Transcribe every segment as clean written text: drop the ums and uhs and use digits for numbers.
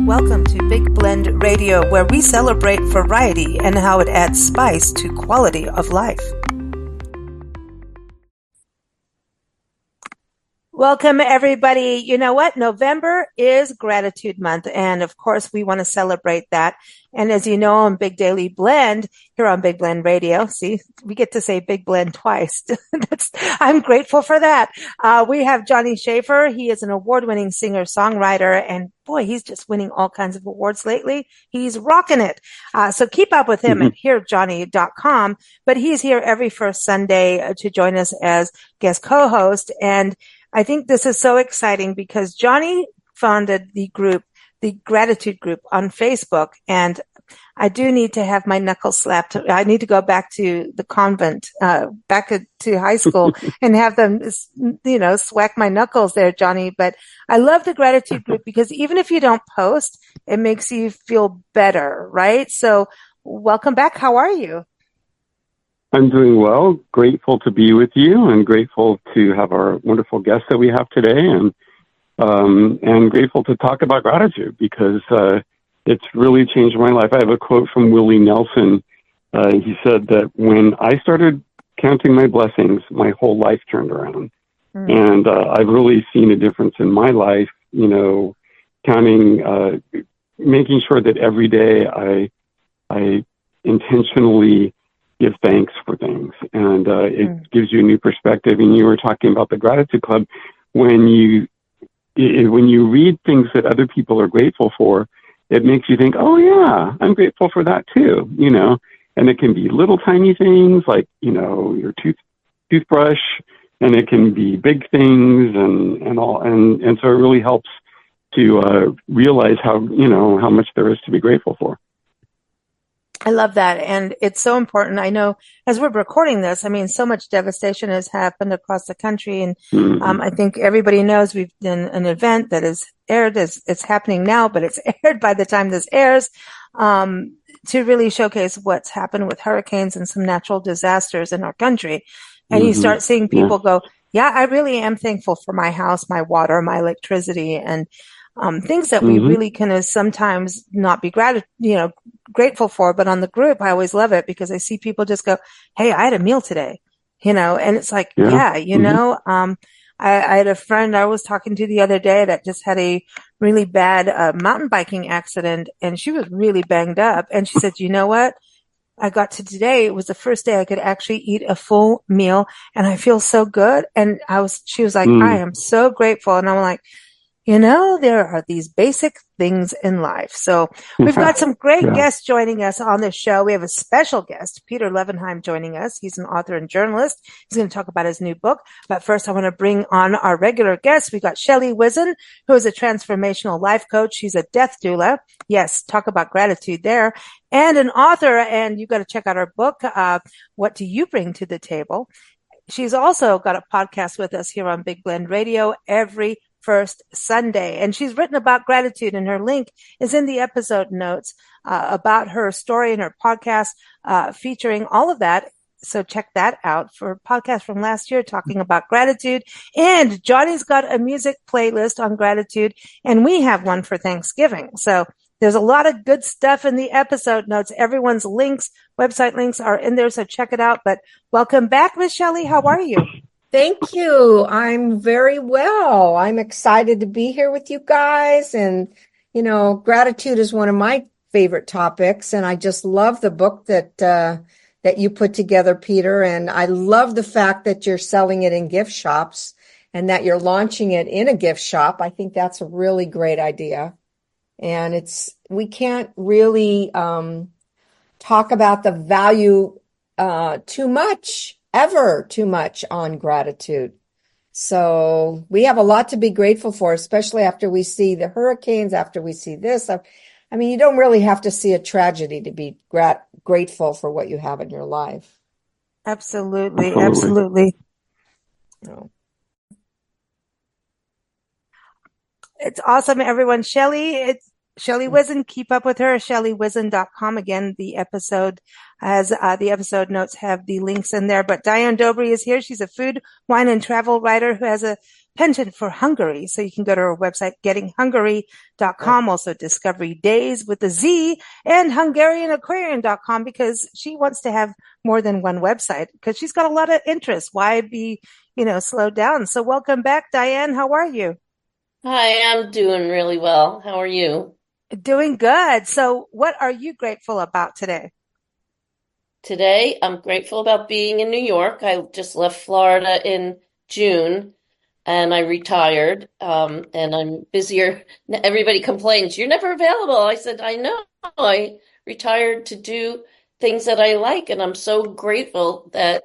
Welcome to Big Blend Radio, where we celebrate variety and how it adds spice to quality of life. Welcome, everybody. You know what? November is Gratitude Month, and of course, we want to celebrate that. And as you know, on Big Daily Blend, here on Big Blend Radio, see, we get to say Big Blend twice. I'm grateful for that. We have Johnny Schaefer. He is an award-winning singer-songwriter, and boy, he's just winning all kinds of awards lately. He's rocking it. So keep up with him at hearjohnny.com. But he's here every first Sunday to join us as guest co-host. And I think this is so exciting because Johnny founded the group, the Gratitude Group on Facebook, and I do need to have my knuckles slapped. I need to go back to the convent, back to high school and have them, swack my knuckles there, Johnny. But I love the Gratitude Group because even if you don't post, it makes you feel better, right? So welcome back. How are you? I'm doing well, grateful to be with you and grateful to have our wonderful guest that we have today and grateful to talk about gratitude because it's really changed my life. I have a quote from Willie Nelson. He said that when I started counting my blessings, my whole life turned around. And I've really seen a difference in my life, counting, making sure that every day I intentionally give thanks for things. And it gives you a new perspective. And you were talking about the Gratitude Club. When you read things that other people are grateful for, it makes you think, oh, yeah, I'm grateful for that too, And it can be little tiny things like, your toothbrush, and it can be big things and all. And so it really helps to realize how much there is to be grateful for. I love that. And it's so important. I know as we're recording this, so much devastation has happened across the country. And I think everybody knows we've done an event that is aired. It's happening now, but it's aired by the time this airs, to really showcase what's happened with hurricanes and some natural disasters in our country. And you start seeing people go, yeah, I really am thankful for my house, my water, my electricity, and things that we really can sometimes not be grateful for. But on the group, I always love it because I see people just go, hey, I had a meal today, and it's like, I had a friend I was talking to the other day that just had a really bad mountain biking accident, and she was really banged up. And she said, you know what? I got to today. It was the first day I could actually eat a full meal, and I feel so good. And she was like, I am so grateful. And I'm like, there are these basic things in life. So we've got some great guests joining us on this show. We have a special guest, Peter Levenheim, joining us. He's an author and journalist. He's going to talk about his new book. But first, I want to bring on our regular guests. We got Shelley Whizin, who is a transformational life coach. She's a death doula. Yes, talk about gratitude there. And an author. And you got to check out her book, What Do You Bring to the Table? She's also got a podcast with us here on Big Blend Radio every first Sunday. And she's written about gratitude, and her link is in the episode notes about her story and her podcast featuring all of that. So check that out for a podcast from last year talking about gratitude. And Johnny's got a music playlist on gratitude, and we have one for Thanksgiving. So there's a lot of good stuff in the episode notes. Everyone's website links are in there, so check it out. But welcome back, Miss Shelley. How are you? Thank you. I'm very well. I'm excited to be here with you guys. And, gratitude is one of my favorite topics. And I just love the book that you put together, Peter. And I love the fact that you're selling it in gift shops and that you're launching it in a gift shop. I think that's a really great idea. And we can't really talk about the value too much on gratitude. So we have a lot to be grateful for, especially after we see the hurricanes, after we see this. You don't really have to see a tragedy to be grateful for what you have in your life. Absolutely. Oh. It's awesome, everyone. Shelley Whizin, keep up with her, ShelleyWhizin.com. Again, the episode notes have the links in there. But Diane Dobry is here. She's a food, wine, and travel writer who has a penchant for Hungary. So you can go to her website, gettinghungary.com, also Discovery Days with a Z, and HungarianAquarian.com, because she wants to have more than one website because she's got a lot of interests. Why be, slowed down? So welcome back, Diane. How are you? Hi, I'm doing really well. How are you? Doing good. So what are you grateful about today? Today, I'm grateful about being in New York. I just left Florida in June and I retired. And I'm busier. Everybody complains, you're never available. I said, I know. I retired to do things that I like, and I'm so grateful that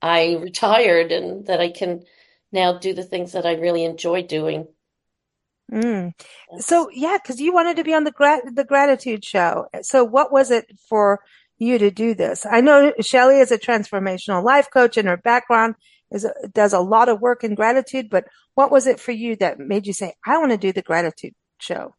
I retired and that I can now do the things that I really enjoy doing. Mm. Yes. So yeah, because you wanted to be on the gratitude show. So what was it for you to do this? I know Shelley is a transformational life coach, and her background does a lot of work in gratitude. But what was it for you that made you say, "I want to do the gratitude show"?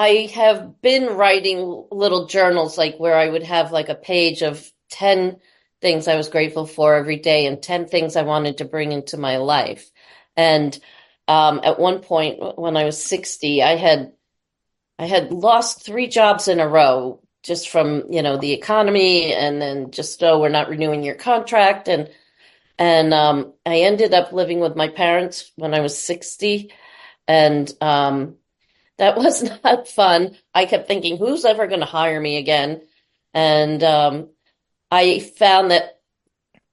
I have been writing little journals, like where I would have like a page of 10 things I was grateful for every day and 10 things I wanted to bring into my life. And at one point when I was 60, I had lost 3 jobs in a row just from, the economy, and then just, oh, we're not renewing your contract. And I ended up living with my parents when I was 60. And that was not fun. I kept thinking, who's ever going to hire me again? And I found that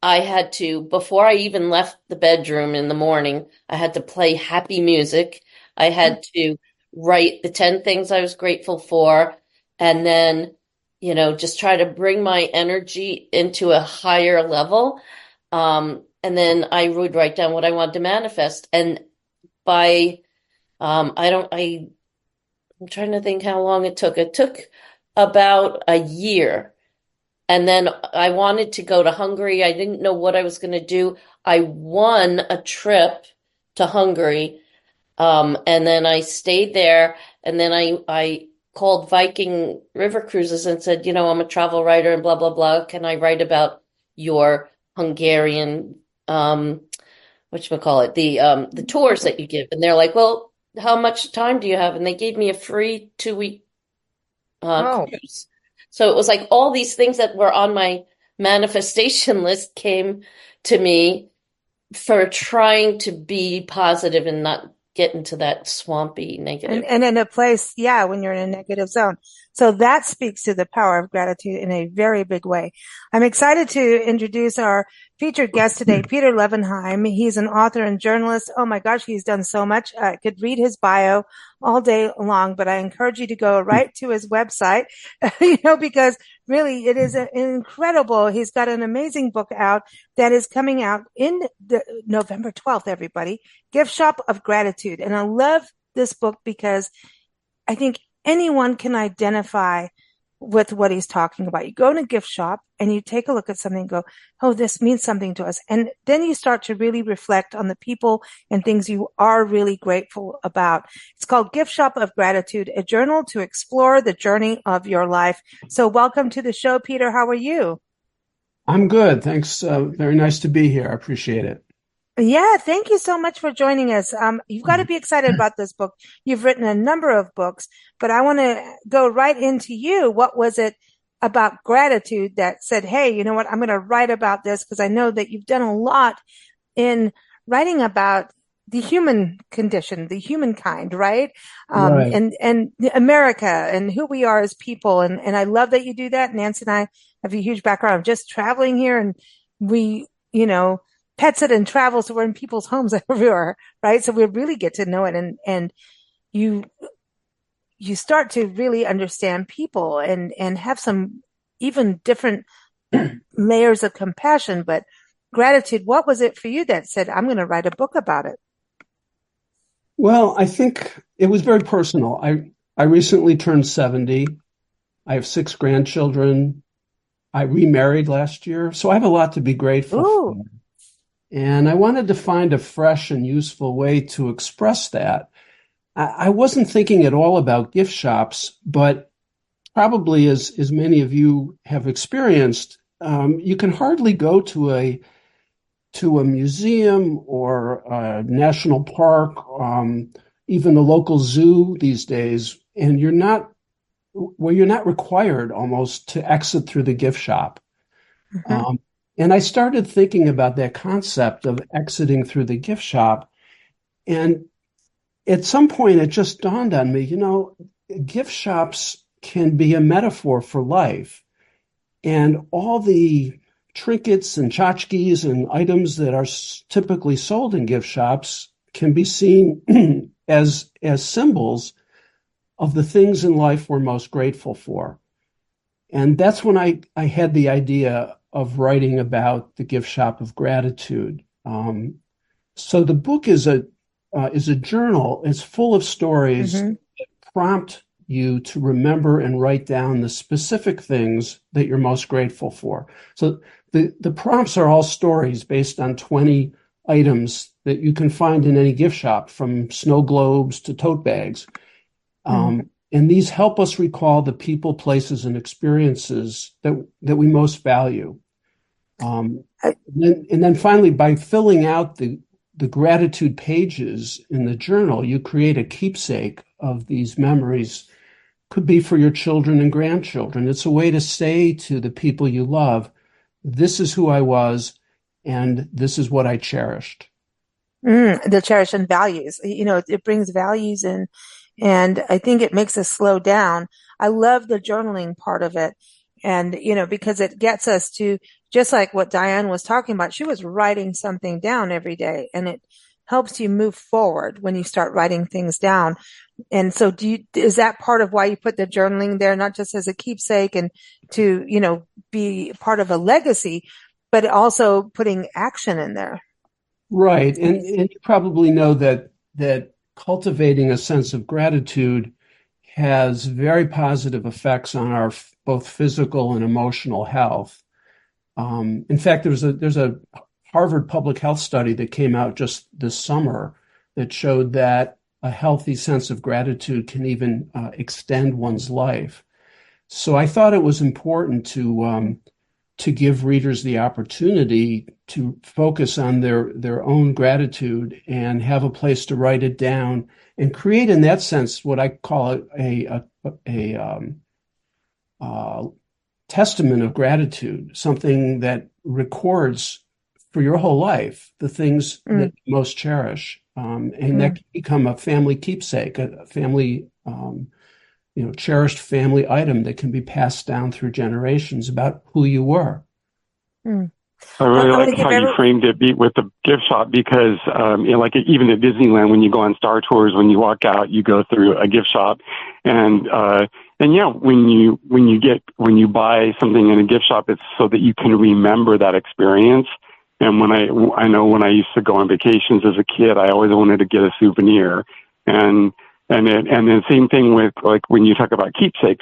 I had to, before I even left the bedroom in the morning, I had to play happy music. I had to write the 10 things I was grateful for, and then, just try to bring my energy into a higher level. And then I would write down what I wanted to manifest. And by, I'm trying to think how long it took. It took about a year. And then I wanted to go to Hungary. I didn't know what I was going to do. I won a trip to Hungary. And then I stayed there. And then I called Viking River Cruises and said, I'm a travel writer and blah, blah, blah. Can I write about your Hungarian, whatchamacallit, the tours that you give? And they're like, well, how much time do you have? And they gave me a free 2-week Oh, cruise. So it was like all these things that were on my manifestation list came to me for trying to be positive and not get into that swampy negative. And in a place, yeah, when you're in a negative zone. So that speaks to the power of gratitude in a very big way. I'm excited to introduce our featured guest today, Peter Levenheim. He's an author and journalist. Oh my gosh, he's done so much. I could read his bio all day long, but I encourage you to go right to his website, because really it is incredible. He's got an amazing book out that is coming out in November 12th, everybody. Gift Shop of Gratitude. And I love this book because I think anyone can identify with what he's talking about. You go in a gift shop and you take a look at something and go, oh, this means something to us. And then you start to really reflect on the people and things you are really grateful about. It's called Gift Shop of Gratitude, a journal to explore the journey of your life. So welcome to the show, Peter. How are you? I'm good. Thanks. Very nice to be here. I appreciate it. Yeah, thank you so much for joining us. You've got to be excited about this book. You've written a number of books, but I want to go right into you. What was it about gratitude that said, hey, you know what? I'm going to write about this because I know that you've done a lot in writing about the human condition, the humankind, right? Right. And America and who we are as people. And I love that you do that. Nancy and I have a huge background of just traveling here, and we, pets it and travel. So we're in people's homes everywhere, right? So we really get to know it. And you start to really understand people and have some even different layers of compassion. But gratitude, what was it for you that said, I'm going to write a book about it? Well, I think it was very personal. I recently turned 70. I have 6 grandchildren. I remarried last year. So I have a lot to be grateful for. And I wanted to find a fresh and useful way to express that. I wasn't thinking at all about gift shops, but probably as many of you have experienced, you can hardly go to to a museum or a national park, even the local zoo these days, and you're not required almost to exit through the gift shop. Mhm. And I started thinking about that concept of exiting through the gift shop. And at some point, it just dawned on me, gift shops can be a metaphor for life. And all the trinkets and tchotchkes and items that are typically sold in gift shops can be seen as symbols of the things in life we're most grateful for. And that's when I had the idea of writing about the gift shop of gratitude. So the book is a journal. It's full of stories Mhm. that prompt you to remember and write down the specific things that you're most grateful for. So the prompts are all stories based on 20 items that you can find in any gift shop, from snow globes to tote bags. And these help us recall the people, places, and experiences that we most value. I- And then finally, by filling out the gratitude pages in the journal, you create a keepsake of these memories. Could be for your children and grandchildren. It's a way to say to the people you love, this is who I was, and this is what I cherished. The cherish and values. It brings values in, and I think it makes us slow down. I love the journaling part of it. And, because it gets us to, just like what Diane was talking about, she was writing something down every day, and it helps you move forward when you start writing things down. And so is that part of why you put the journaling there, not just as a keepsake and to, be part of a legacy, but also putting action in there? Right. And you probably know that cultivating a sense of gratitude has very positive effects on our both physical and emotional health. In fact, there's a Harvard public health study that came out just this summer that showed that a healthy sense of gratitude can even extend one's life. So I thought it was important to give readers the opportunity to focus on their own gratitude and have a place to write it down and create, in that sense, what I call a testament of gratitude, something that records for your whole life the things that you most cherish, and that can become a family keepsake, a family cherished family item that can be passed down through generations about who you were. I really I'm going like to give how you framed it with the gift shop because, like even at Disneyland, when you go on Star Tours, when you walk out, you go through a gift shop, and yeah, when you buy something in a gift shop, it's so that you can remember that experience. And I know when I used to go on vacations as a kid, I always wanted to get a souvenir, and then same thing with, like, when you talk about keepsake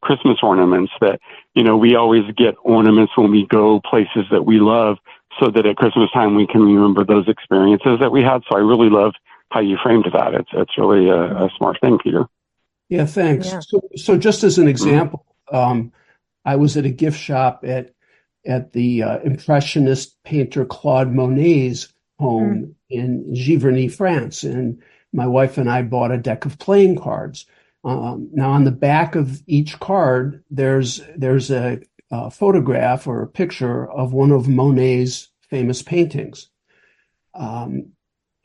Christmas ornaments, that, we always get ornaments when we go places that we love so that at Christmas time we can remember those experiences that we had. So I really love how you framed that. It's really a smart thing, Peter. Yeah, thanks. Yeah. So just as an example, I was at a gift shop at the Impressionist painter Claude Monet's home in Giverny, France, and my wife and I bought a deck of playing cards. Now, on the back of each card, there's a photograph or a picture of one of Monet's famous paintings. And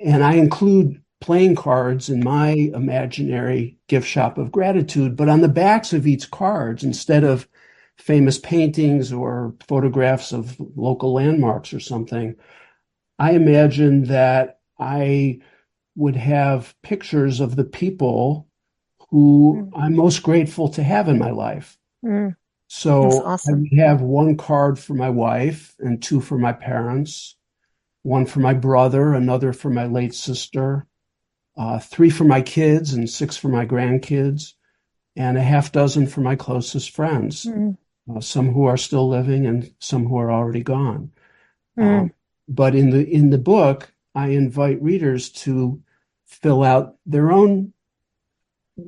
I include playing cards in my imaginary gift shop of gratitude, but on the backs of each cards, instead of famous paintings or photographs of local landmarks or something, I imagine that I would have pictures of the people who I'm most grateful to have in my life. That's So I awesome. would have one card for my wife and two for my parents, one for my brother, another for my late sister, three for my kids and six for my grandkids, and a half dozen for my closest friends, some who are still living and some who are already gone. But in the book, I invite readers to fill out their own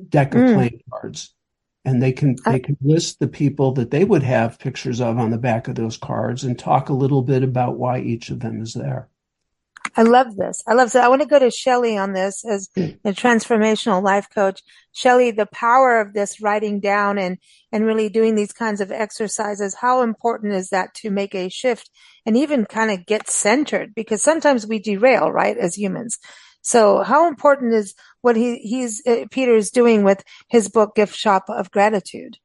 deck of playing cards and they can list the people that they would have pictures of on the back of those cards and talk a little bit about why each of them is there. I love this. I love this. I want to go to Shelley on this as a transformational life coach. Shelley, the power of this writing down and really doing these kinds of exercises, how important is that to make a shift and even kind of get centered? Because sometimes we derail, right, as humans. So how important is what Peter is doing with his book, Gift Shop of Gratitude?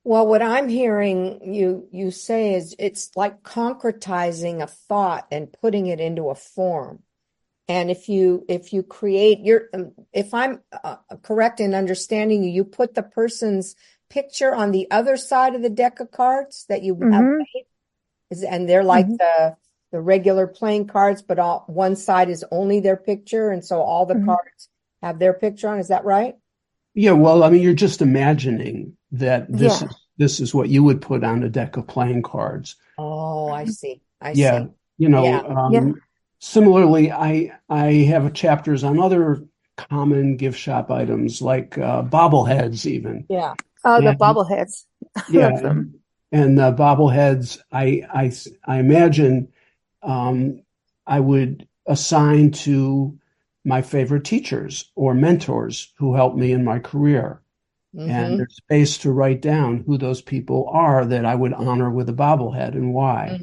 Well, what I'm hearing you say is it's like concretizing a thought and putting it into a form. And if you create if I'm correct in understanding you, you put the person's picture on the other side of the deck of cards that you have made, and they're like the regular playing cards, but one side is only their picture, and so all the cards have their picture on. Is that right? Yeah, well, I mean, you're just imagining that this is what you would put on a deck of playing cards. Oh, I see. I Yeah, see. you know, similarly, I have chapters on other common gift shop items like bobbleheads, even. Yeah. Oh, the bobbleheads. I love them. And bobbleheads, I imagine I would assign to my favorite teachers or mentors who helped me in my career. And there's space to write down who those people are that I would honor with a bobblehead and why.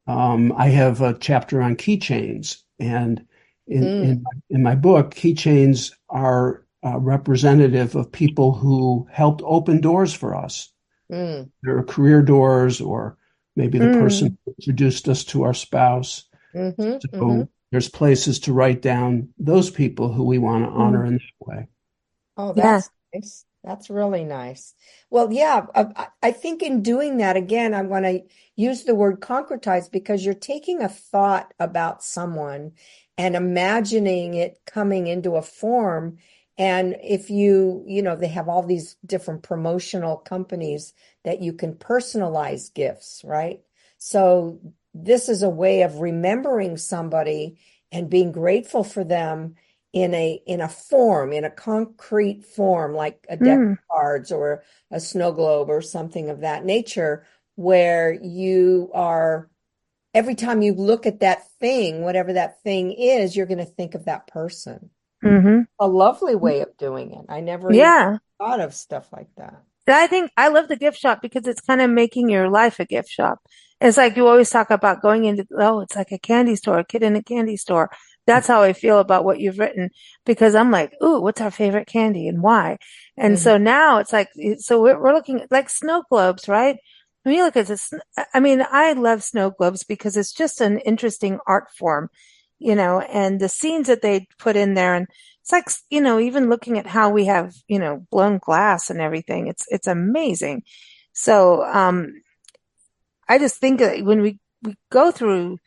I have a chapter on keychains, and in my book, keychains are representative of people who helped open doors for us. There are career doors, or maybe the person who introduced us to our spouse. So there's places to write down those people who we want to honor in that way. Oh, that's nice. That's really nice. Well, yeah, I think in doing that, again, I want to use the word concretize because you're taking a thought about someone and imagining it coming into a form. And if they have all these different promotional companies that you can personalize gifts, right? So this is a way of remembering somebody and being grateful for them in a form, in a concrete form, like a deck of cards or a snow globe or something of that nature, where you are, every time you look at that thing, whatever that thing is, you're going to think of that person. A lovely way of doing it. I never even thought of stuff like that. I think I love the gift shop because it's kind of making your life a gift shop. It's like you always talk about going into, it's like a candy store, a kid in a candy store. That's how I feel about what you've written, because I'm like, ooh, what's our favorite candy and why? And so now it's like, so we're looking at like snow globes, right? When you look at this, I mean, I love snow globes because it's just an interesting art form, and the scenes that they put in there. And it's like, even looking at how we have, blown glass and everything, it's amazing. So, I just think that when we go through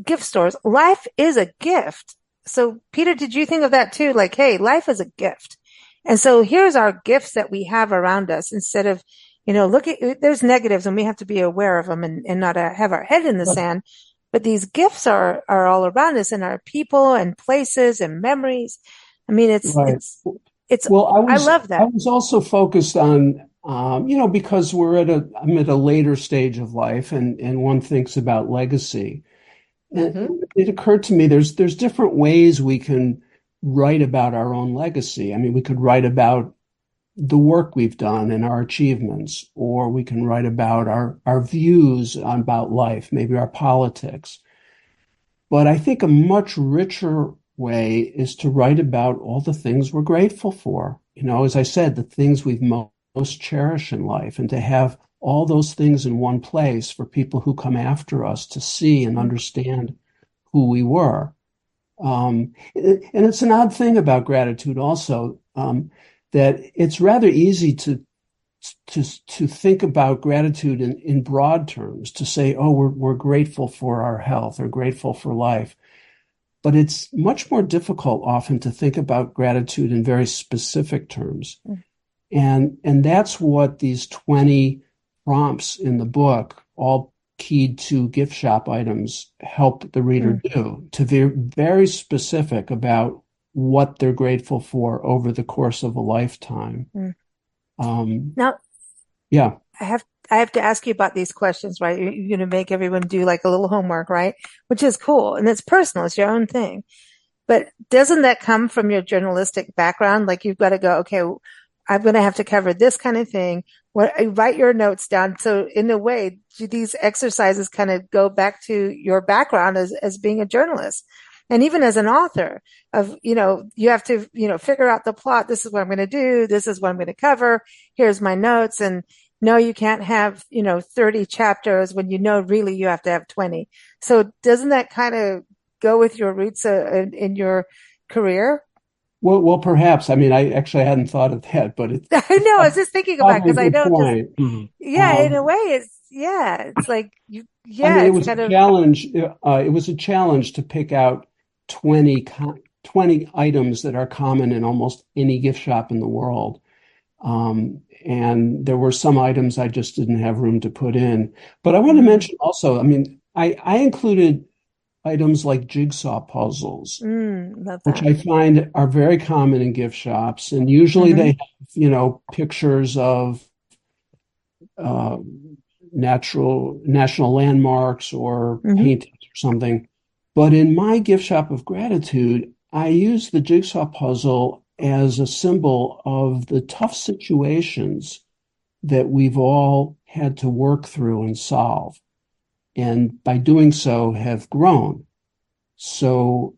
gift stores, life is a gift. So Peter, did you think of that too? Like, hey, life is a gift. And so here's our gifts that we have around us instead of, there's negatives and we have to be aware of them and not have our head in the sand. But these gifts are all around us and our people and places and memories. I mean, it's well, I love that. I was also focused on, because I'm at a later stage of life and one thinks about legacy. And it occurred to me there's different ways we can write about our own legacy. I mean, we could write about the work we've done and our achievements, or we can write about our views about life, maybe our politics. But I think a much richer way is to write about all the things we're grateful for. As I said, the things we've most cherish in life, and to have all those things in one place for people who come after us to see and understand who we were. And it's an odd thing about gratitude also, that it's rather easy to think about gratitude in broad terms, to say, oh, we're grateful for our health or grateful for life. But it's much more difficult often to think about gratitude in very specific terms. And that's what these 20 prompts in the book, all keyed to gift shop items, help the reader do, to be very specific about what they're grateful for over the course of a lifetime. Now, Yeah. I have to ask you about these questions, right? You're going to make everyone do like a little homework, right? Which is cool. And it's personal. It's your own thing. But doesn't that come from your journalistic background? Like you've got to go, okay, I'm going to have to cover this kind of thing. Write your notes down. So in a way, do these exercises kind of go back to your background as being a journalist? And even as an author of, you have to, figure out the plot. This is what I'm going to do. This is what I'm going to cover. Here's my notes. And no, you can't have, 30 chapters when really you have to have 20. So doesn't that kind of go with your roots in your career? Well, perhaps. I mean, I actually hadn't thought of that, but it's I know. I was just thinking about it probably a because I good know just, point. yeah, in a Um, way it's like I mean, it it's was a kind of, challenge. It was a challenge to pick out 20 items that are common in almost any gift shop in the world. And there were some items I just didn't have room to put in. But I want to mention also, I mean, I included items like jigsaw puzzles, love which that. I find are very common in gift shops. And usually they Hmm. have, pictures of uh, national landmarks or Hmm. paintings or something. But in my gift shop of gratitude, I use the jigsaw puzzle as a symbol of the tough situations that we've all had to work through and solve. And by doing so, have grown. So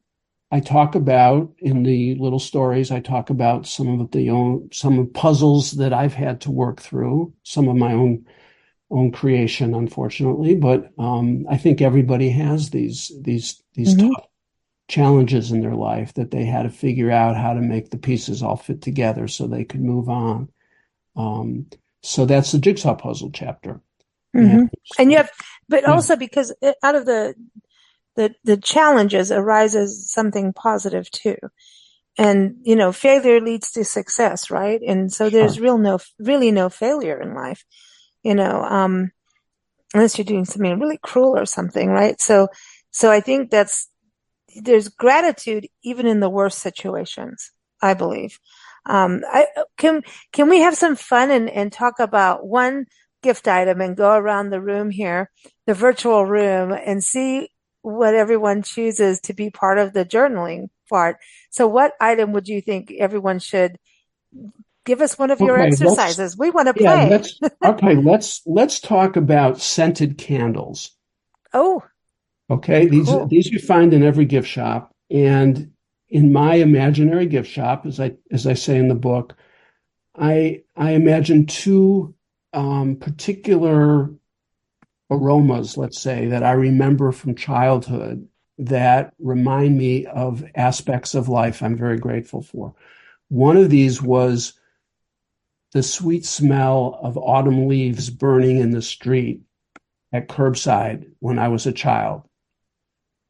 I talk about in the little stories, I talk about some of puzzles that I've had to work through, some of my own creation, unfortunately. But I think everybody has these Hmm. tough challenges in their life that they had to figure out how to make the pieces all fit together so they could move on. Um, so that's the jigsaw puzzle chapter. And Hmm. And but yeah, also because out of the challenges arises something positive too. And, failure leads to success, right? And so there's sure. really no failure in life, you know, um, unless you're doing something really cruel or something, right? So I think there's gratitude even in the worst situations, I believe. I can we have some fun and talk about one gift item and go around the room here, the virtual room, and see what everyone chooses to be part of the journaling part. So what item would you think everyone should give us one of your Okay, exercises? We want to yeah, play. let's talk about scented candles. Oh, Okay, cool. these you find in every gift shop, and in my imaginary gift shop, as I say in the book, I imagine two particular aromas, let's say, that I remember from childhood that remind me of aspects of life I'm very grateful for. One of these was the sweet smell of autumn leaves burning in the street at curbside when I was a child.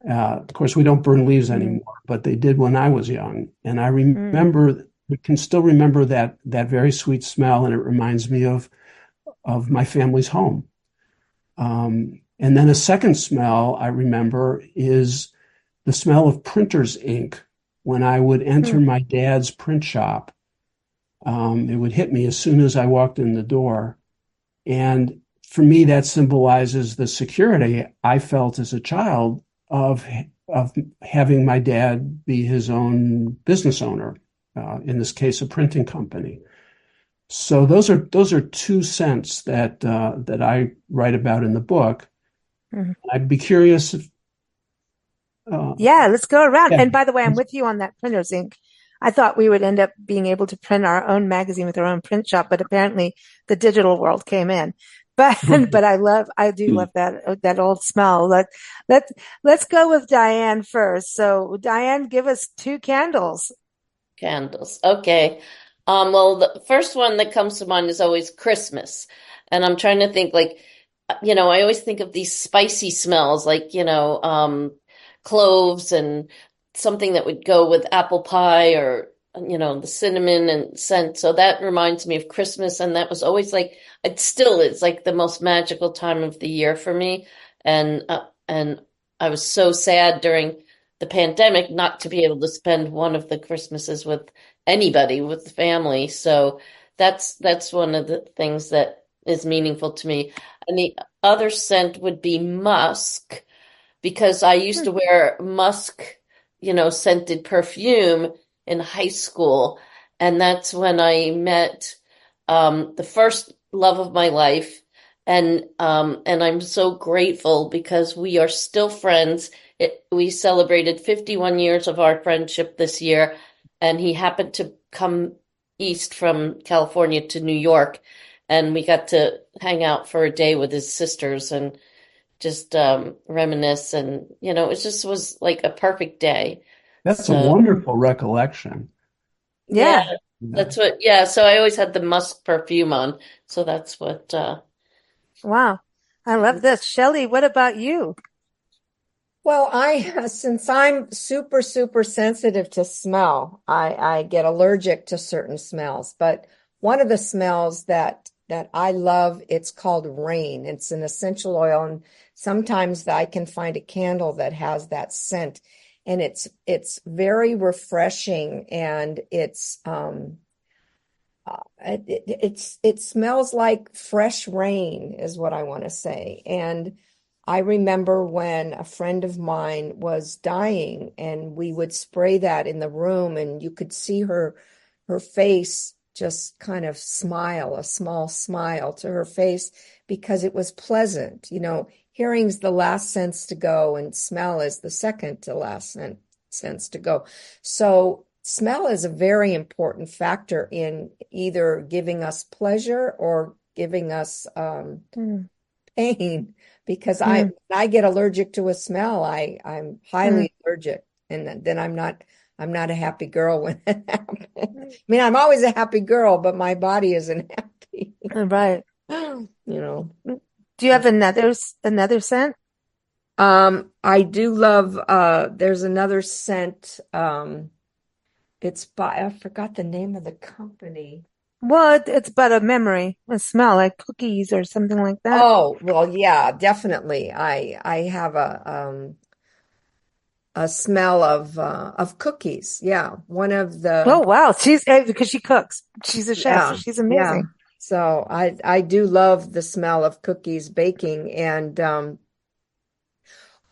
Of course, we don't burn leaves Mm, anymore, but they did when I was young. And mm, I can still remember that very sweet smell, and it reminds me of my family's home. And then a second smell I remember is the smell of printer's ink when I would enter mm, my dad's print shop. It would hit me as soon as I walked in the door. And for me, that symbolizes the security I felt as a child of of having my dad be his own business owner, in this case, a printing company. So those are two scents that I write about in the book. mm. I'd be curious if, uh, Yeah, let's go around. yeah, And by the way, I'm with you on that printer's ink. I thought we would end up being able to print our own magazine with our own print shop, but apparently the digital world came in. But but I do love that old smell. Let let's go with Diane first. So Diane, give us two candles. Candles. Okay. Well, the first one that comes to mind is always Christmas. And I'm trying to think like, I always think of these spicy smells like, cloves and something that would go with apple pie or, the cinnamon and scent. So that reminds me of Christmas. And that was always like, it still is like the most magical time of the year for me. And I was so sad during the pandemic not to be able to spend one of the Christmases with anybody, with the family. So that's one of the things that is meaningful to me. And the other scent would be musk, because I used to wear musk, scented perfume in high school. And that's when I met the first love of my life. And I'm so grateful because we are still friends. We celebrated 51 years of our friendship this year, and he happened to come east from California to New York, and we got to hang out for a day with his sisters and just reminisce. And it just was like a perfect day. That's a So wonderful recollection. Yeah. yeah, so I always had the musk perfume on, so that's what Wow. I love this. Shelley, what about you? Well, since I'm super, super sensitive to smell, I get allergic to certain smells. But one of the smells that I love, it's called rain. It's an essential oil, and sometimes I can find a candle that has that scent, and it's very refreshing, and it smells like fresh rain, is what I want to say. And I remember when a friend of mine was dying, and we would spray that in the room, and you could see her face just kind of smile, a small smile to her face, because it was pleasant. Hearing's the last sense to go, and smell is the second to last sense to go. So smell is a very important factor in either giving us pleasure or giving us pain, because I get allergic to a smell. I'm highly allergic, and then I'm not a happy girl when it happens. I mean, I'm always a happy girl, but my body isn't happy. Right. You know. Do you have another scent? I do love there's another scent. I forgot the name of the company. Well, it's but a memory, a smell like cookies or something like that. Oh, well, yeah, definitely. I have a smell of cookies. Yeah, one of the Oh, wow. Because she cooks. She's a chef. So she's yeah. amazing. So I do love the smell of cookies baking. And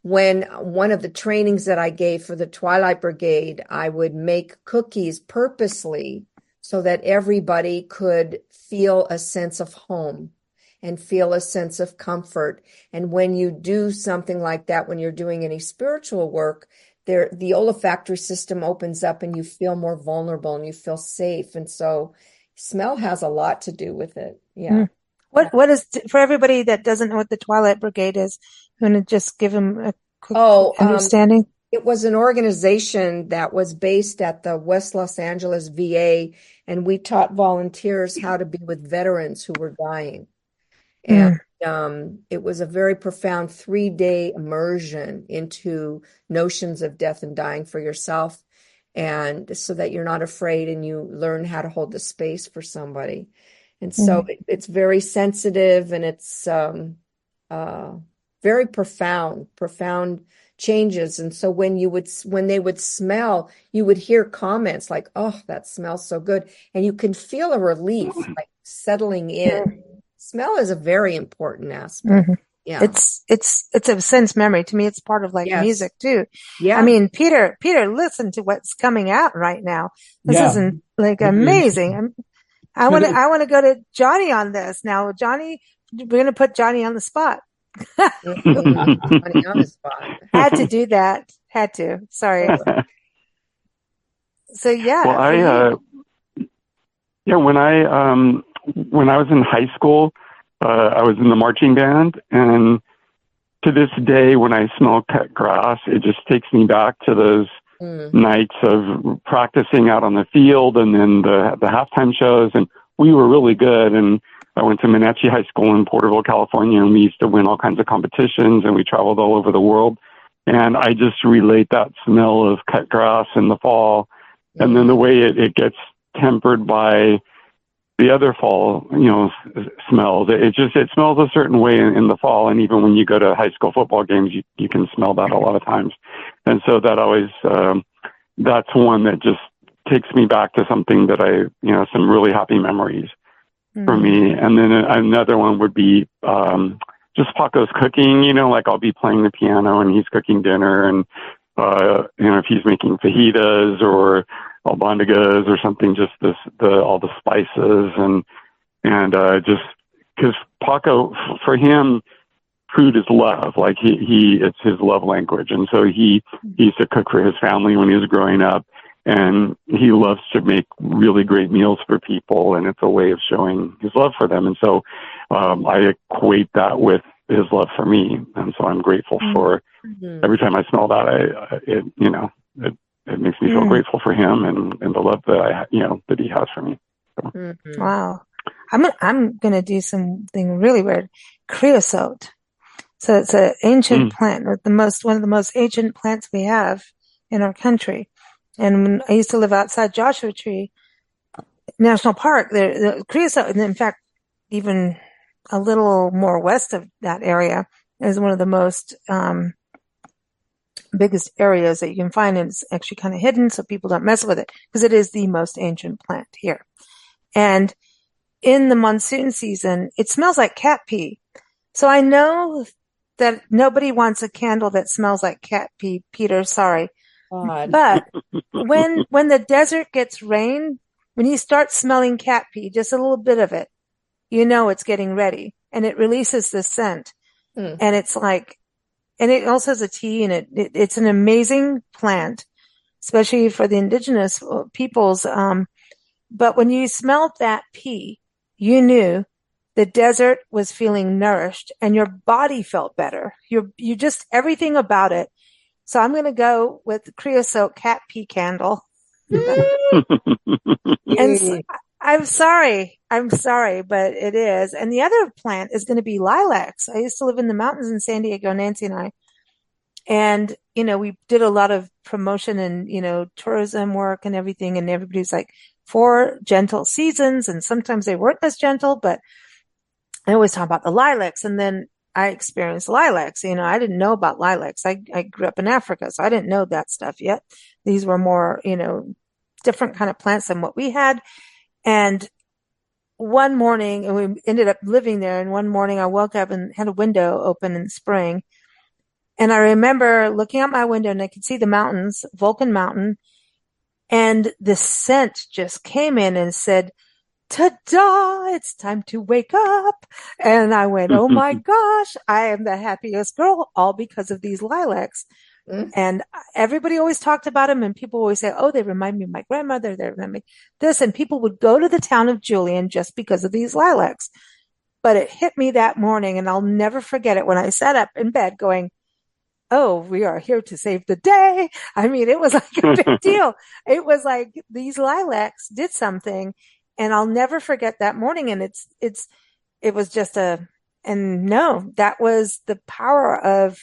when one of the trainings that I gave for the Twilight Brigade, I would make cookies purposely so that everybody could feel a sense of home and feel a sense of comfort. And when you do something like that, when you're doing any spiritual work, the olfactory system opens up and you feel more vulnerable and you feel safe. And so smell has a lot to do with it. Yeah. What is, for everybody that doesn't know what the Twilight Brigade is, I'm going to just give them a quick understanding. It was an organization that was based at the West Los Angeles VA, and we taught volunteers how to be with veterans who were dying. And it was a very profound 3-day immersion into notions of death and dying for yourself, and so that you're not afraid and you learn how to hold the space for somebody. And so it's very sensitive, and it's very profound changes. And so when they would smell, you would hear comments like, "Oh, that smells so good," and you can feel a relief like settling in. Smell is a very important aspect. Yeah, it's a sense memory to me. It's part of like music too. Yeah, I mean, Peter, listen to what's coming out right now. This isn't like amazing. I want to go to Johnny on this now. Johnny, we're going to put Johnny on the spot. Johnny on the spot. Had to do that. Had to. Sorry. So well, when I was in high school, I was in the marching band, and to this day, when I smell cut grass, it just takes me back to those nights of practicing out on the field, and then the halftime shows. And we were really good. And I went to Monachi High School in Porterville, California, and we used to win all kinds of competitions, and we traveled all over the world. And I just relate that smell of cut grass in the fall, and then the way it gets tempered by the other fall, smells. It smells a certain way in the fall, and even when you go to high school football games, you can smell that a lot of times. And so that always, that's one that just takes me back to something that some really happy memories for me. And then another one would be just Paco's cooking, like I'll be playing the piano and he's cooking dinner, and if he's making fajitas or albondigas or something, just all the spices and just because Paco, for him, food is love. Like it's his love language. And so he used to cook for his family when he was growing up, and he loves to make really great meals for people. And it's a way of showing his love for them. And so, I equate that with his love for me. And so I'm grateful for every time I smell that, it makes me feel grateful for him and the love that that he has for me. So. Wow. I'm going to do something really weird. Creosote. So it's an ancient plant, one of the most ancient plants we have in our country. And when I used to live outside Joshua Tree National Park, the creosote, and in fact, even a little more west of that area, is one of the most biggest areas that you can find, and it's actually kind of hidden, so people don't mess with it because it is the most ancient plant here. And in the monsoon season, it smells like cat pee. So I know that nobody wants a candle that smells like cat pee, Peter, sorry. God. But when the desert gets rain, when you start smelling cat pee, just a little bit of it, it's getting ready, and it releases this scent. And it's like, and it also has a tea, and it's an amazing plant, especially for the indigenous peoples. But when you smelled that pee, you knew the desert was feeling nourished and your body felt better. You just, everything about it. So I'm going to go with the creosote cat pee candle. And I'm sorry, but it is. And the other plant is going to be lilacs. I used to live in the mountains in San Diego, Nancy and I. And, we did a lot of promotion and, tourism work and everything. And everybody's like, 4 gentle seasons. And sometimes they weren't as gentle, but I always talk about the lilacs. And then I experienced lilacs. I didn't know about lilacs. I grew up in Africa, so I didn't know that stuff yet. These were more, different kind of plants than what we had. And one morning, and we ended up living there. And one morning I woke up and had a window open in spring. And I remember looking out my window and I could see the mountains, Vulcan Mountain. And the scent just came in and said, ta-da, it's time to wake up. And I went, oh my gosh, I am the happiest girl, all because of these lilacs. And everybody always talked about them, and people always say, oh, they remind me of my grandmother, they remind me this. And people would go to the town of Julian just because of these lilacs. But it hit me that morning, and I'll never forget it when I sat up in bed going, oh, we are here to save the day. I mean, it was like a big deal. It was like these lilacs did something. And I'll never forget that morning. And it was just that was the power of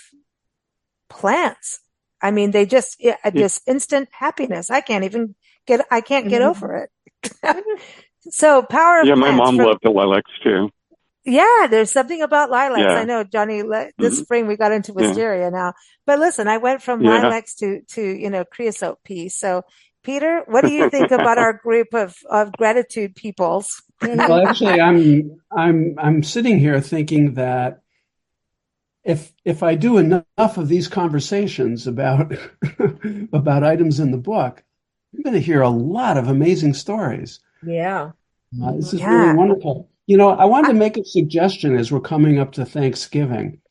plants. I mean, they just, this instant happiness. I can't get over it. So power of plants. My mom loved the lilacs too. Yeah, there's something about lilacs. Yeah. I know, Johnny, this spring we got into wisteria now. But listen, I went from lilacs to creosote pea. So Peter, what do you think about our group of gratitude peoples? Well, actually, I'm sitting here thinking that if I do enough of these conversations about items in the book, I'm going to hear a lot of amazing stories. Yeah. This is really wonderful. I wanted to make a suggestion as we're coming up to Thanksgiving.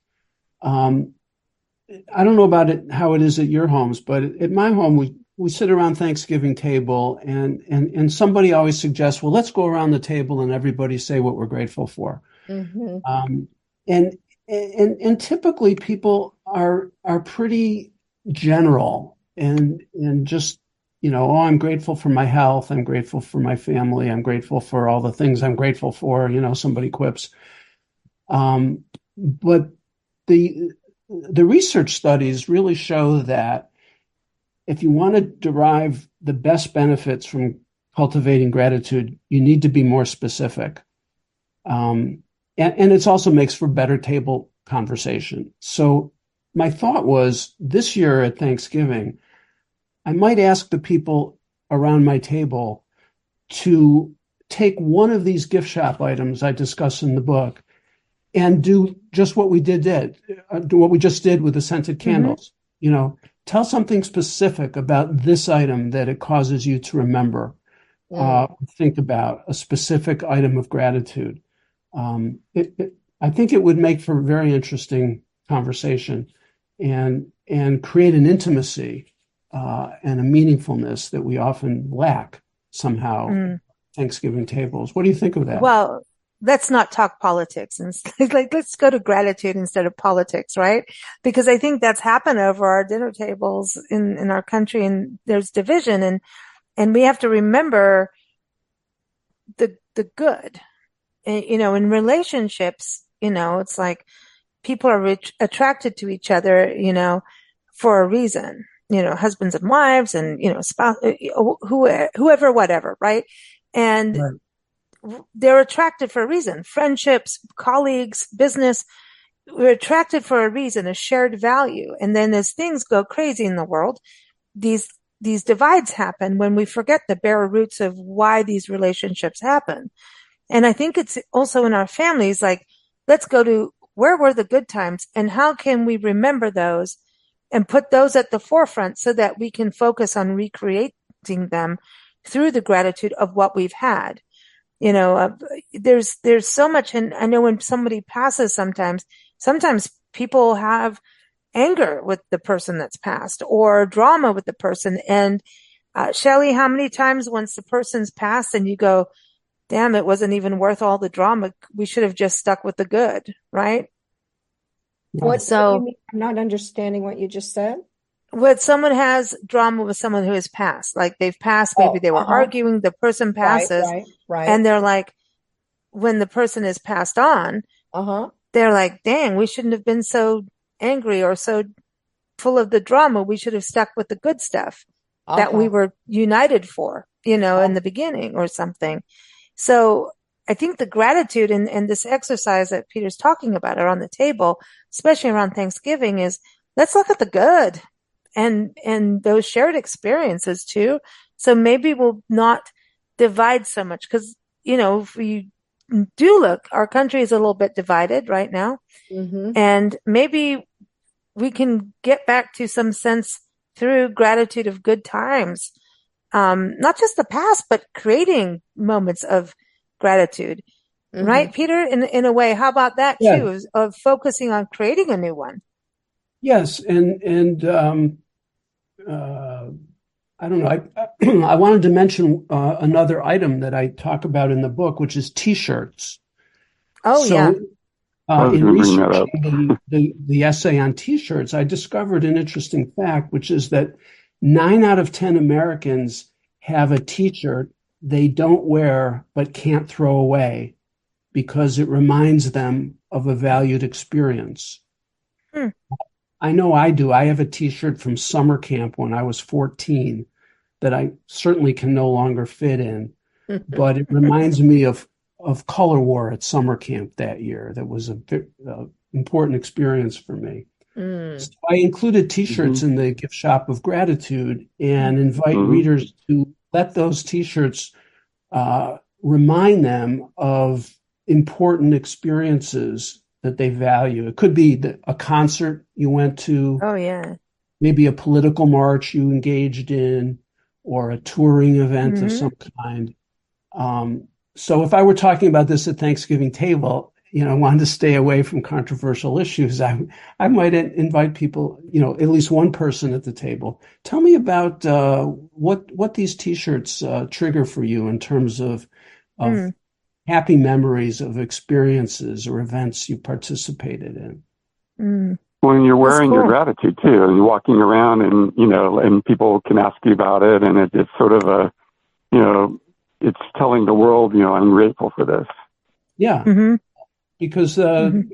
I don't know about how it is at your homes, but at my home, we sit around Thanksgiving table and somebody always suggests, well, let's go around the table and everybody say what we're grateful for. And typically people are pretty general and just, I'm grateful for my health. I'm grateful for my family. I'm grateful for all the things I'm grateful for. Somebody quips. But the research studies really show that if you want to derive the best benefits from cultivating gratitude, you need to be more specific. And it also makes for better table conversation. So my thought was this year at Thanksgiving, I might ask the people around my table to take one of these gift shop items I discuss in the book and do just what we what we just did with the scented candles. You know, tell something specific about this item that it causes you to remember. Think about a specific item of gratitude. I think it would make for a very interesting conversation and create an intimacy and a meaningfulness that we often lack somehow. Thanksgiving tables. What do you think of that? Well, let's not talk politics and like let's go to gratitude instead of politics, right? Because I think that's happened over our dinner tables in our country, and there's division, and we have to remember the good. And, you know, in relationships, you know, it's like people are attracted to each other, you know, for a reason. You know, husbands and wives, and you know, spouse, whoever, whatever, right? And they're attracted for a reason. Friendships, colleagues, business, we're attracted for a reason, a shared value. And then as things go crazy in the world, these divides happen when we forget the bare roots of why these relationships happen. And I think it's also in our families, like, let's go to where were the good times and how can we remember those and put those at the forefront so that we can focus on recreating them through the gratitude of what we've had. You know, there's so much. And I know when somebody passes, sometimes people have anger with the person that's passed or drama with the person. And Shelley, how many times once the person's passed and you go, damn, it wasn't even worth all the drama. We should have just stuck with the good, right? What do you mean? I'm not understanding what you just said. When someone has drama with someone who has passed, like they've passed, maybe they were arguing, the person passes, right. And they're like, when the person is passed on, they're like, dang, we shouldn't have been so angry or so full of the drama. We should have stuck with the good stuff that we were united for, you know, in the beginning or something. So I think the gratitude and this exercise that Peter's talking about around the table, especially around Thanksgiving, is let's look at the good and those shared experiences too. So maybe we'll not divide so much because, you know, if we do look, our country is a little bit divided right now. And maybe we can get back to some sense through gratitude of good times. Not just the past, but creating moments of gratitude. Right, Peter? In a way, how about that too, of focusing on creating a new one? Yes, and I don't know. I wanted to mention another item that I talk about in the book, which is T-shirts. In researching the essay on T-shirts, I discovered an interesting fact, which is that 9 out of 10 Americans have a T-shirt they don't wear but can't throw away because it reminds them of a valued experience. I know I do. I have a T-shirt from summer camp when I was 14 that I certainly can no longer fit in, but it reminds me of color war at summer camp that year. That was a important experience for me. So I included T-shirts in the gift shop of gratitude and invite readers to let those T-shirts remind them of important experiences that they value. It could be a concert you went to. Maybe a political march you engaged in, or a touring event of some kind. So if I were talking about this at Thanksgiving table, you know, I wanted to stay away from controversial issues, I might invite people, you know, at least one person at the table. Tell me about what these T-shirts trigger for you in terms of happy memories of experiences or events you participated in. When you're wearing your gratitude too, and you're walking around, and you know, and people can ask you about it, and it's sort of a, you know, it's telling the world, you know, I'm grateful for this. Yeah, because you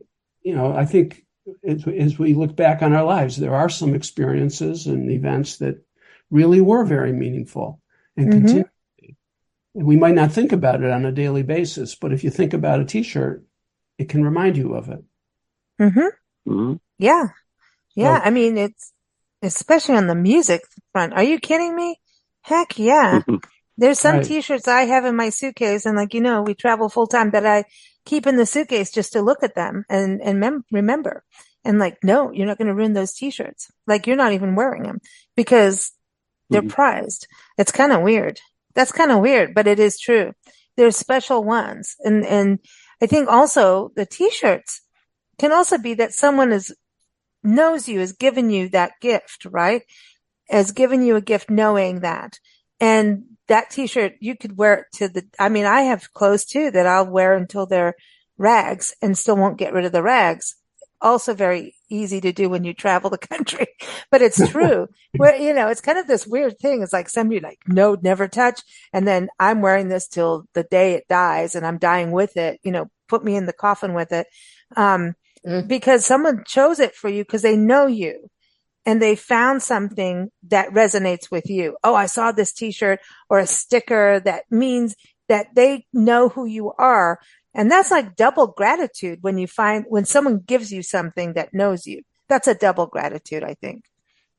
know, I think as we look back on our lives, there are some experiences and events that really were very meaningful and continue. And we might not think about it on a daily basis, but if you think about a T-shirt, it can remind you of it. Yeah. I mean, it's especially on the music front. Are you kidding me? Heck yeah. There's some Right. t-shirts I have in my suitcase, and like, we travel full time, that I keep in the suitcase just to look at them and remember. And like, no, you're not going to ruin those t-shirts. Like, you're not even wearing them because they're Mhm. prized. It's kind of weird. That's kind of weird, but it is true. There's special ones. And I think also the t-shirts can also be that someone knows you, has given you that gift, right? Has given you a gift knowing that. And that t-shirt, you could wear it I have clothes too that I'll wear until they're rags and still won't get rid of the rags. Also very easy to do when you travel the country, but it's true. Where, it's kind of this weird thing. It's like somebody like, no, never touch. And then I'm wearing this till the day it dies and I'm dying with it, put me in the coffin with it. Because someone chose it for you because they know you and they found something that resonates with you. Oh, I saw this t-shirt or a sticker that means that they know who you are. And that's like double gratitude when someone gives you something that knows you. That's a double gratitude, I think.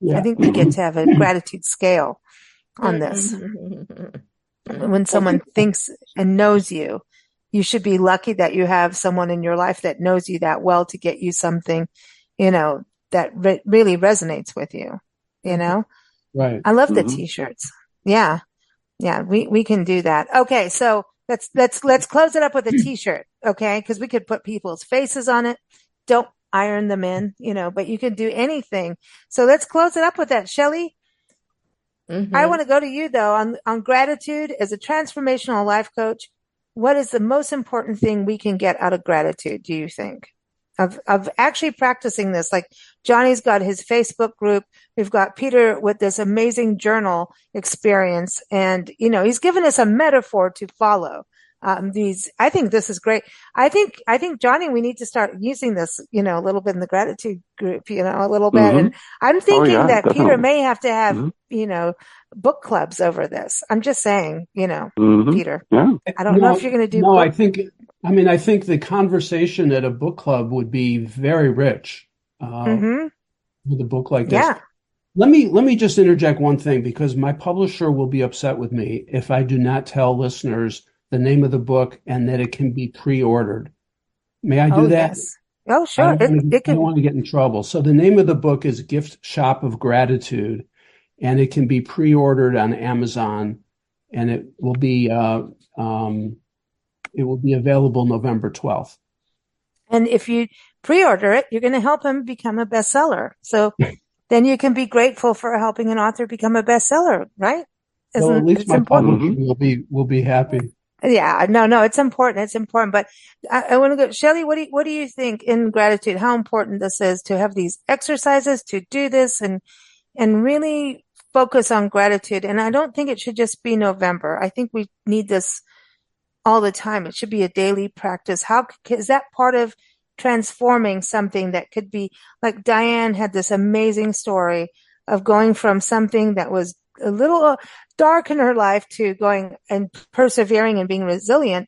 I Yeah. think we get to have a gratitude scale on this. When someone thinks and knows you, you should be lucky that you have someone in your life that knows you that well to get you something, that really resonates with you, Right. I love the Mhm. t-shirts. Yeah. Yeah. We can do that. Okay. So let's close it up with a t-shirt. Okay. Cause we could put people's faces on it. Don't iron them in, but you can do anything. So let's close it up with that. Shelley, I want to go to you though on gratitude as a transformational life coach. What is the most important thing we can get out of gratitude, do you think? Of actually practicing this. Like Johnny's got his Facebook group. We've got Peter with this amazing journal experience. And, he's given us a metaphor to follow. I think this is great. I think, Johnny, we need to start using this, a little bit in the gratitude group, a little bit. Mhm. And I'm Oh thinking yeah, that Peter definitely. may have to have, Mhm. book clubs over this. I'm just saying, Mhm. Peter, Yeah. I don't know if No, you're going to do no, book. I think the conversation at a book club would be very rich, Mm-hmm. with a book like this. Yeah. Let me just interject one thing because my publisher will be upset with me if I do not tell listeners the name of the book and that it can be pre-ordered. May I Oh, do that? yes. Oh, I sure. don't want to, It I don't could. want to get in trouble. So the name of the book is Gift Shop of Gratitude, and it can be pre-ordered on Amazon, and um, it will be available November 12th. And if you pre-order it, you're going to help him become a bestseller. So then you can be grateful for helping an author become a bestseller, right? Well, at Isn't least it's my important? publisher Mhm. will be happy. Yeah, no, it's important. It's important. But I want to go, Shelley, what do you think in gratitude? How important this is to have these exercises, to do this and really focus on gratitude. And I don't think it should just be November. I think we need this all the time. It should be a daily practice. Is that part of transforming something that could be like Diane had this amazing story of going from something that was a little dark in her life to going and persevering and being resilient.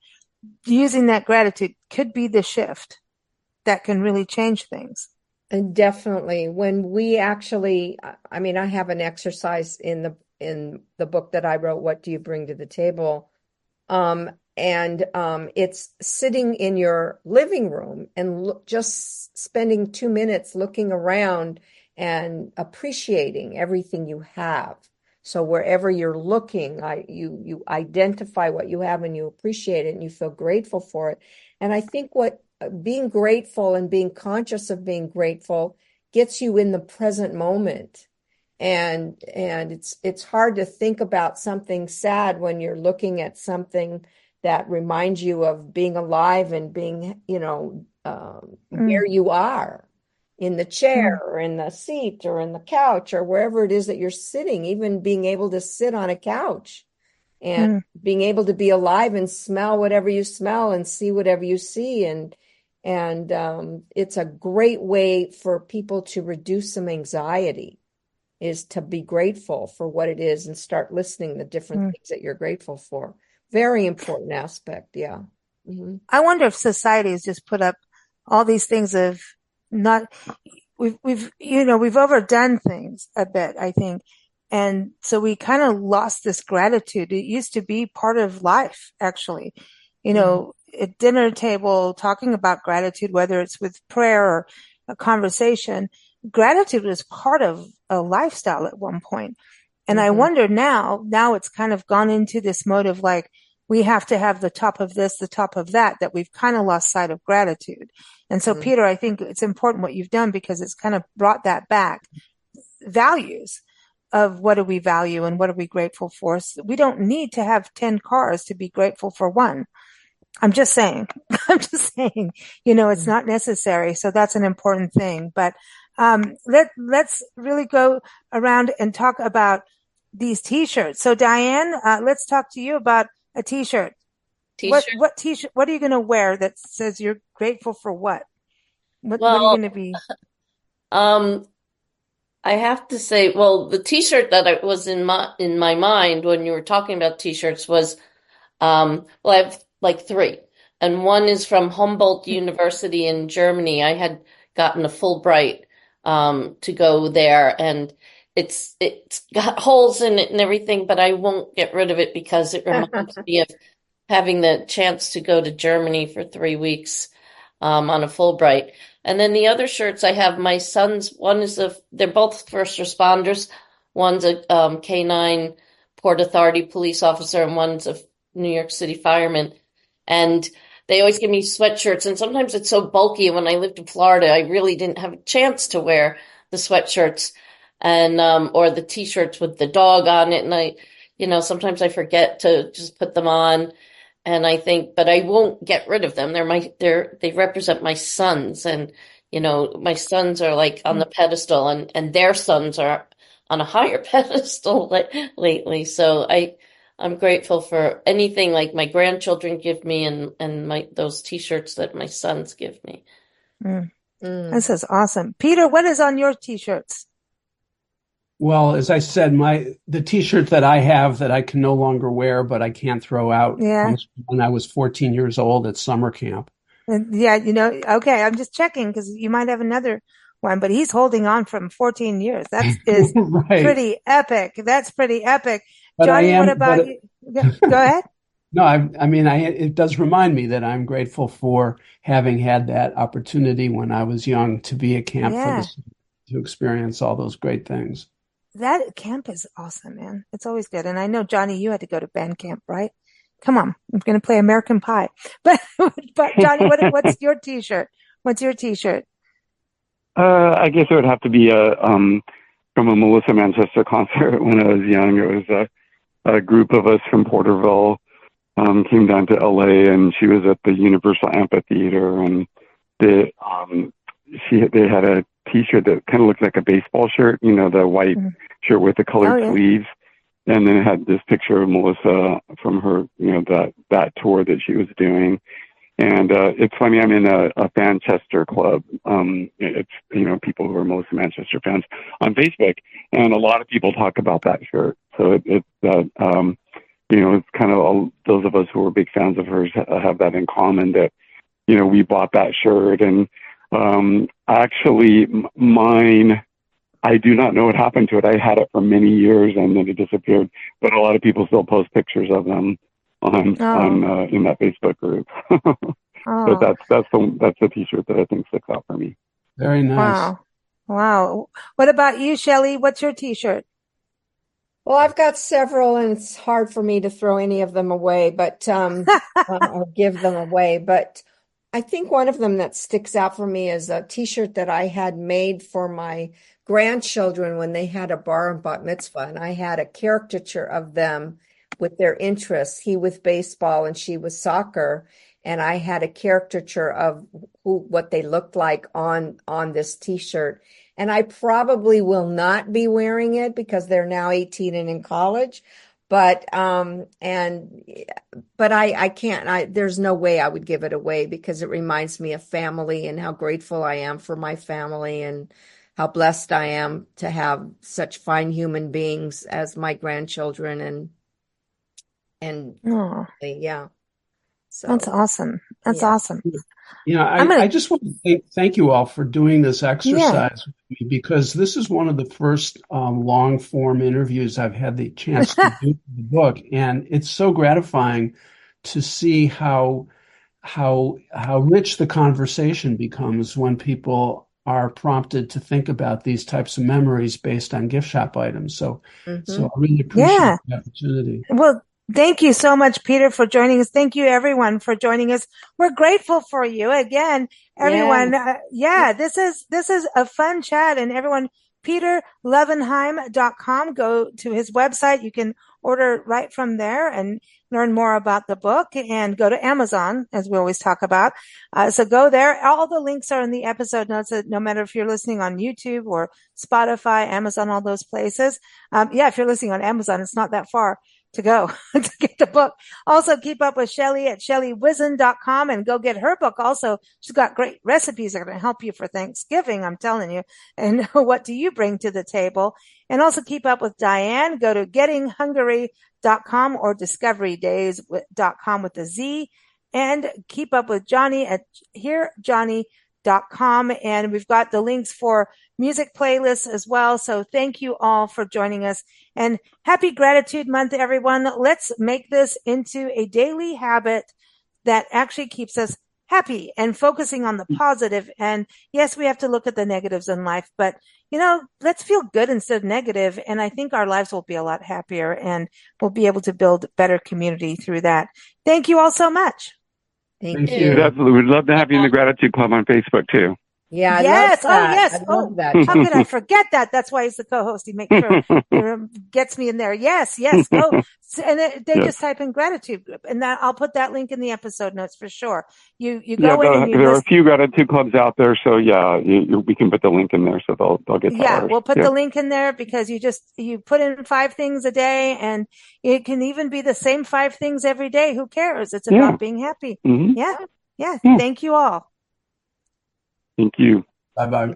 Using that gratitude could be the shift that can really change things. And definitely when we actually, I have an exercise in the book that I wrote, What Do You Bring to the Table? It's sitting in your living room and just spending 2 minutes looking around and appreciating everything you have. So wherever you're looking, you identify what you have and you appreciate it and you feel grateful for it. And I think what being grateful and being conscious of being grateful gets you in the present moment. And it's hard to think about something sad when you're looking at something that reminds you of being alive and being, Mm, where you are in the mm, chair or in the seat or in the couch or wherever it is that you're sitting, even being able to sit on a couch and mm, being able to be alive and smell whatever you smell and see whatever you see. And it's a great way for people to reduce some anxiety is to be grateful for what it is and start listing the different mm. things that you're grateful for. Very important aspect. Yeah. Mhm. I wonder if society has just put up all these things of not we've overdone things a bit, I think. And so we kind of lost this gratitude. It used to be part of life, actually. You know, at dinner table, talking about gratitude, whether it's with prayer or a conversation, gratitude was part of a lifestyle at one point. And I wonder now it's kind of gone into this mode of like, we have to have the top of this, the top of that, that we've kind of lost sight of gratitude. And so, Peter, I think it's important what you've done because it's kind of brought that back. Values of what do we value and what are we grateful for. So we don't need to have 10 cars to be grateful for one. I'm just saying, it's not necessary. So that's an important thing. But let's really go around and talk about these t-shirts. So Diane, let's talk to you about a t-shirt. What t-shirt? What are you going to wear that says you're grateful for what? What are you going to be? I have to say, well, the t-shirt that was in my mind when you were talking about t-shirts was, I have like three, and one is from Humboldt University in Germany. I had gotten a Fulbright to go there, and it's got holes in it and everything, but I won't get rid of it because it reminds me of having the chance to go to Germany for 3 weeks on a Fulbright. And then the other shirts I have, my son's, they're both first responders. One's a K9 Port Authority police officer, and one's a New York City fireman. And they always give me sweatshirts, and sometimes it's so bulky. When I lived in Florida, I really didn't have a chance to wear the sweatshirts and or the t-shirts with the dog on it. And sometimes I forget to just put them on. And I think, but I won't get rid of them. They represent my sons, and my sons are like on the pedestal, and their sons are on a higher pedestal lately. So I'm grateful for anything like my grandchildren give me, and those t-shirts that my sons give me. This is awesome. Peter, what is on your t-shirts? Well, as I said, the t-shirt that I have that I can no longer wear, but I can't throw out, comes from when I was 14 years old at summer camp. Yeah, okay, I'm just checking because you might have another one, but he's holding on from 14 years. That is right. Pretty epic. That's pretty epic. But Johnny, what about you? Go ahead. No, it does remind me that I'm grateful for having had that opportunity when I was young to be at camp to experience all those great things. That camp is awesome, man. It's always good. And I know, Johnny, you had to go to band camp, right? Come on. I'm going to play American Pie. But Johnny, what's your t-shirt? What's your t-shirt? I guess it would have to be from a Melissa Manchester concert when I was young. It was a group of us from Porterville came down to LA, and she was at the Universal Amphitheater, and they had a t-shirt that kind of looked like a baseball shirt, the white shirt with the colored sleeves. And then it had this picture of Melissa from her, that tour that she was doing. And it's funny, I'm in a Manchester club. It's, people who are Melissa Manchester fans on Facebook. And a lot of people talk about that shirt. So it's kind of those of us who are big fans of hers have that in common, that, we bought that shirt. And actually, mine, I do not know what happened to it. I had it for many years and then it disappeared. But a lot of people still post pictures of them on in that Facebook group. But that's the t-shirt that I think sticks out for me. Very nice. Wow. What about you, Shelley? What's your t-shirt? Well, I've got several, and it's hard for me to throw any of them away, but or give them away. But I think one of them that sticks out for me is a t-shirt that I had made for my grandchildren when they had a bar and bat mitzvah, and I had a caricature of them with their interests, he with baseball and she with soccer, and I had a caricature of what they looked like on this t-shirt. And I probably will not be wearing it because they're now 18 and in college. But I can't, there's no way I would give it away because it reminds me of family and how grateful I am for my family and how blessed I am to have such fine human beings as my grandchildren and yeah. So That's awesome. That's yeah. awesome. I, I just want to thank you all for doing this Yeah. exercise with me, because this is one of the first long form interviews I've had the chance to do for the book. And it's so gratifying to see how rich the conversation becomes when people are prompted to think about these types of memories based on gift shop items. So I really appreciate Yeah. the opportunity. Well, thank you so much, Peter, for joining us. Thank you, everyone, for joining us. We're grateful for you again, everyone. This is a fun chat, and everyone, peterlevenheim.com. Go to his website. You can order right from there and learn more about the book, and go to Amazon, as we always talk about. So go there. All the links are in the episode notes, no matter if you're listening on YouTube or Spotify, Amazon, all those places. If you're listening on Amazon, it's not that far to go to get the book. Also, keep up with Shelley at ShelleyWhizzen.com and go get her book. Also, she's got great recipes that are going to help you for Thanksgiving, I'm telling you. And what do you bring to the table? And also keep up with Diane. Go to gettinghungry.com or discoverydays.com with a Z. And keep up with Johnny at hearjohnny.com. And we've got the links for music playlists as well. So thank you all for joining us, and happy Gratitude Month, everyone. Let's make this into a daily habit that actually keeps us happy and focusing on the positive. And yes, we have to look at the negatives in life, but let's feel good instead of negative. And I think our lives will be a lot happier, and we'll be able to build better community through that. Thank you all so much. Thank you. you. Definitely. We'd love to have you in the Gratitude Club on Facebook too. Yeah, yes. I love that. Oh, yes. I love that. How could I forget that? That's why he's the co-host. He makes sure gets me in there. Yes. Go. And they just type in Gratitude Group, and that I'll put that link in the episode notes for sure. You go in and there are a few Gratitude Clubs out there, so we can put the link in there, so they'll get to ours. We'll put the link in there, because you put in 5 things a day, and it can even be the same 5 things every day. Who cares? It's about being happy. Mm-hmm. Yeah. Thank you all. Thank you. Bye-bye.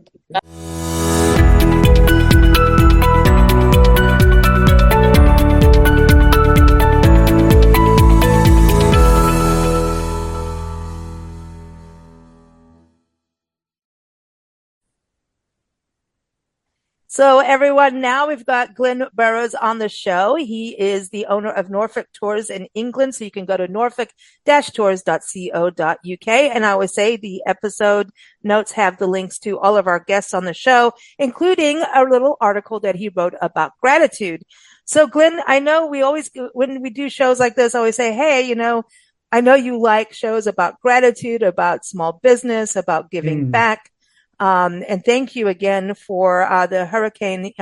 So everyone, now we've got Glenn Burrows on the show. He is the owner of Norfolk Tours in England. So you can go to norfolk-tours.co.uk. And I always say the episode notes have the links to all of our guests on the show, including a little article that he wrote about gratitude. So Glenn, I know we always, when we do shows like this, I always say, hey, I know you like shows about gratitude, about small business, about giving back. And thank you again for the Hurricane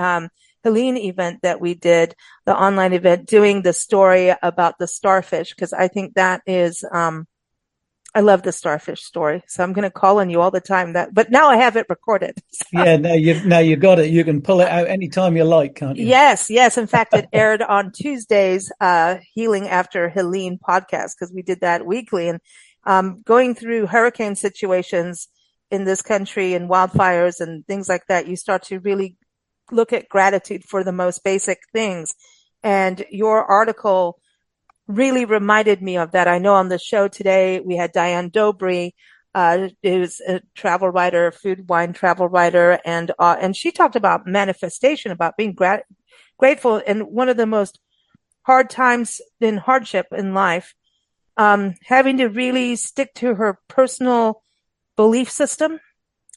Helene event that we did, the online event, doing the story about the starfish, because I think that is, I love the starfish story. So I'm going to call on you all the time. But now I have it recorded. So. Yeah, now you got it. You can pull it out anytime you like, can't you? Yes. In fact, it aired on Tuesday's Healing After Helene podcast, because we did that weekly, and going through hurricane situations in this country and wildfires and things like that, you start to really look at gratitude for the most basic things. And your article really reminded me of that. I know on the show today, we had Diane Dobry, who's a travel writer, food, wine travel writer. And she talked about manifestation, about being grateful. And one of the most hard times in hardship in life, having to really stick to her personal belief system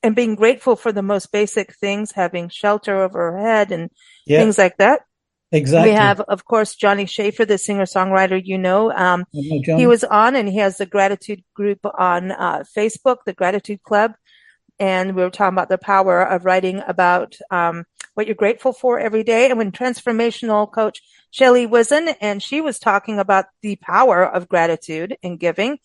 and being grateful for the most basic things, having shelter over her head and things like that. Exactly. We have, of course, Johnny Schaefer, the singer-songwriter, he was on, and he has the gratitude group on Facebook, the Gratitude Club. And we were talking about the power of writing about what you're grateful for every day. And when transformational coach Shelley Whizzen, and she was talking about the power of gratitude and giving.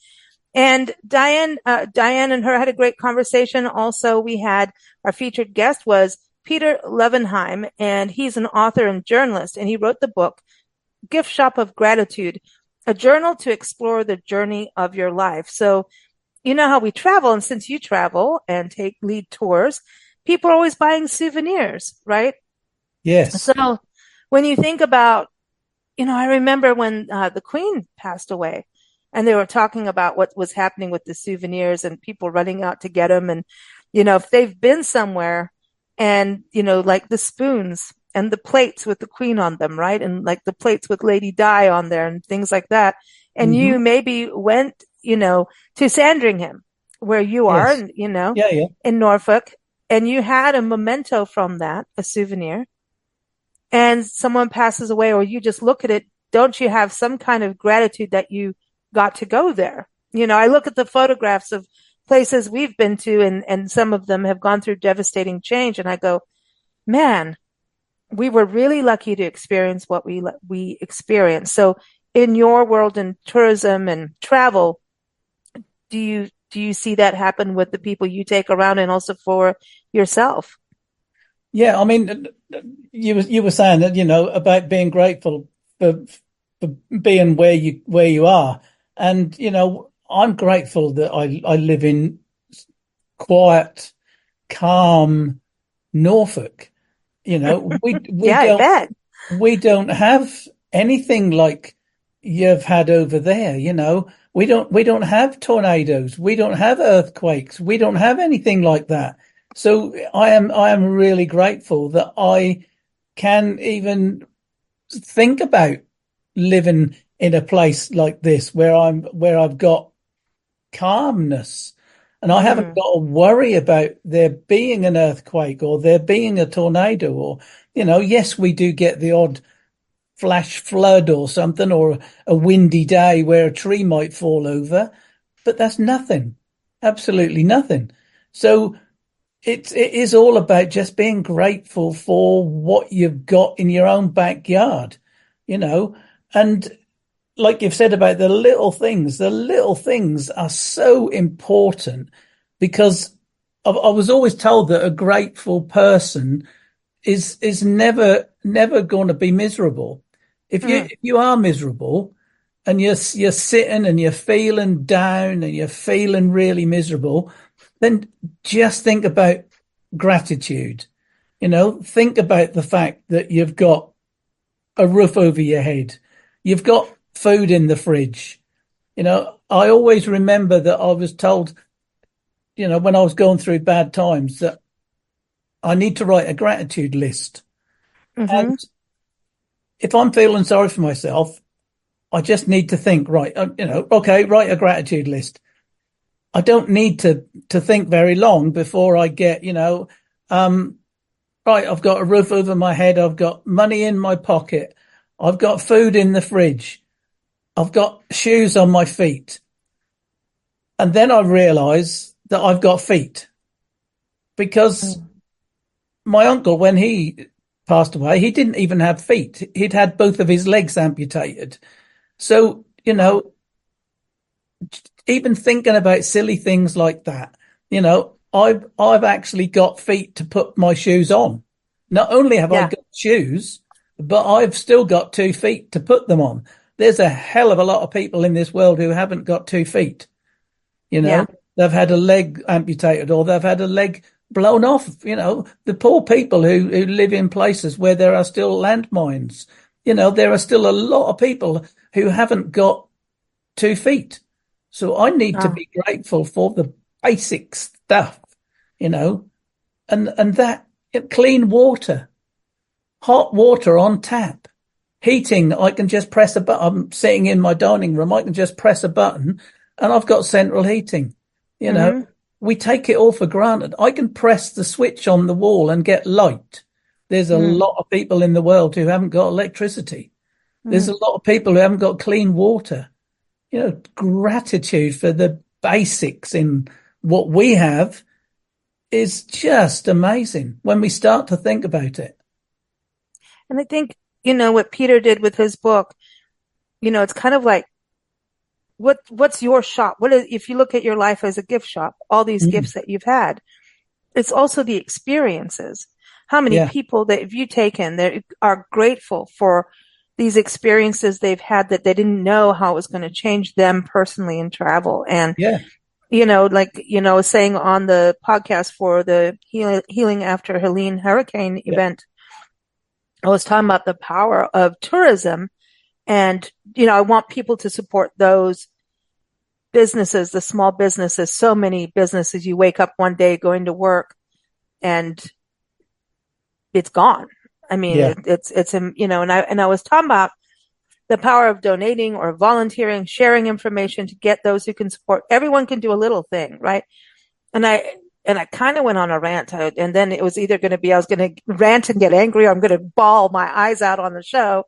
And Diane and her had a great conversation. Also, we had our featured guest was Peter Levenheim, and he's an author and journalist, and he wrote the book, Gift Shop of Gratitude, a journal to explore the journey of your life. So, you know how we travel, and since you travel and lead tours, people are always buying souvenirs, right? Yes. So when you think about, I remember when the Queen passed away, and they were talking about what was happening with the souvenirs and people running out to get them. And, you know, if they've been somewhere and, you know, like the spoons and the plates with the Queen on them, right? And like the plates with Lady Di on there and things like that. And Mm-hmm. you maybe went, you know, to Sandringham where you are, Yes. and, you know, Yeah. in Norfolk, and you had a memento from that, a souvenir, and someone passes away, or you just look at it, don't you have some kind of gratitude that you got to go there? You know, I look at the photographs of places we've been to, and some of them have gone through devastating change, and I go, man, we were really lucky to experience what we experienced. So in your world in tourism and travel, do you see that happen with the people you take around and also for yourself? Yeah, I mean, you were saying that, you know, about being grateful for being where you are, and you know, I'm grateful that I live in quiet, calm Norfolk. You know, Yeah, I bet. we don't have anything like you've had over there. You know, we don't have tornadoes, we don't have earthquakes, we don't have anything like that. So I am really grateful that I can even think about living in a place like this where I've got calmness, and I haven't Mm, got to worry about there being an earthquake or there being a tornado, or, you know, yes, we do get the odd flash flood or something, or a windy day where a tree might fall over, but that's nothing, absolutely nothing. So it is all about just being grateful for what you've got in your own backyard, you know, and like you've said about the little things are so important, because I was always told that a grateful person is never going to be miserable. mm, If you are miserable and you're sitting and you're feeling down and you're feeling really miserable, then just think about gratitude. You know, think about the fact that you've got a roof over your head, you've got food in the fridge. You know, I always remember that I was told, you know, when I was going through bad times, that I need to write a gratitude list. mm-hmm. And if I'm feeling sorry for myself, I just need to think, right, you know, okay, write a gratitude list. I don't need to think very long before I get, you know, right, I've got a roof over my head, I've got money in my pocket, I've got food in the fridge, I've got shoes on my feet. And then I realize that I've got feet, because my uncle, when he passed away, he didn't even have feet. He'd had both of his legs amputated. So, you know, even thinking about silly things like that, you know, I've actually got feet to put my shoes on. Not only have I Yeah, got shoes, but I've still got 2 feet to put them on. There's a hell of a lot of people in this world who haven't got 2 feet. You yeah, know, they've had a leg amputated or they've had a leg blown off. You know, the poor people who live in places where there are still landmines. You know, there are still a lot of people who haven't got 2 feet. So I need to oh, be grateful for the basic stuff, you know, and that clean water, hot water on tap, heating. I can just press a button. I'm sitting in my dining room. I can just press a button and I've got central heating. You know, mm-hmm. we take it all for granted. I can press the switch on the wall and get light. There's a Mm, lot of people in the world who haven't got electricity. There's mm. a lot of people who haven't got clean water. You know, gratitude for the basics in what we have is just amazing when we start to think about it. And I think, you know, what Peter did with his book, you know, it's kind of like, what's your shop? What is, if you look at your life as a gift shop, all these Mm, gifts that you've had, it's also the experiences. How many yeah, people that have you taken that are grateful for these experiences they've had that they didn't know how it was going to change them personally in travel? And, yeah, you know, like, you know, saying on the podcast for the Healing After Helene Hurricane yeah, event, I was talking about the power of tourism. And, you know, I want people to support those businesses, the small businesses, so many businesses, you wake up one day going to work and it's gone. I mean, Yeah. it's, and I was talking about the power of donating or volunteering, sharing information to get those who can support. Everyone can do a little thing, right? And I kind of went on a rant, and then it was either going to be I was going to rant and get angry, or I'm going to bawl my eyes out on the show,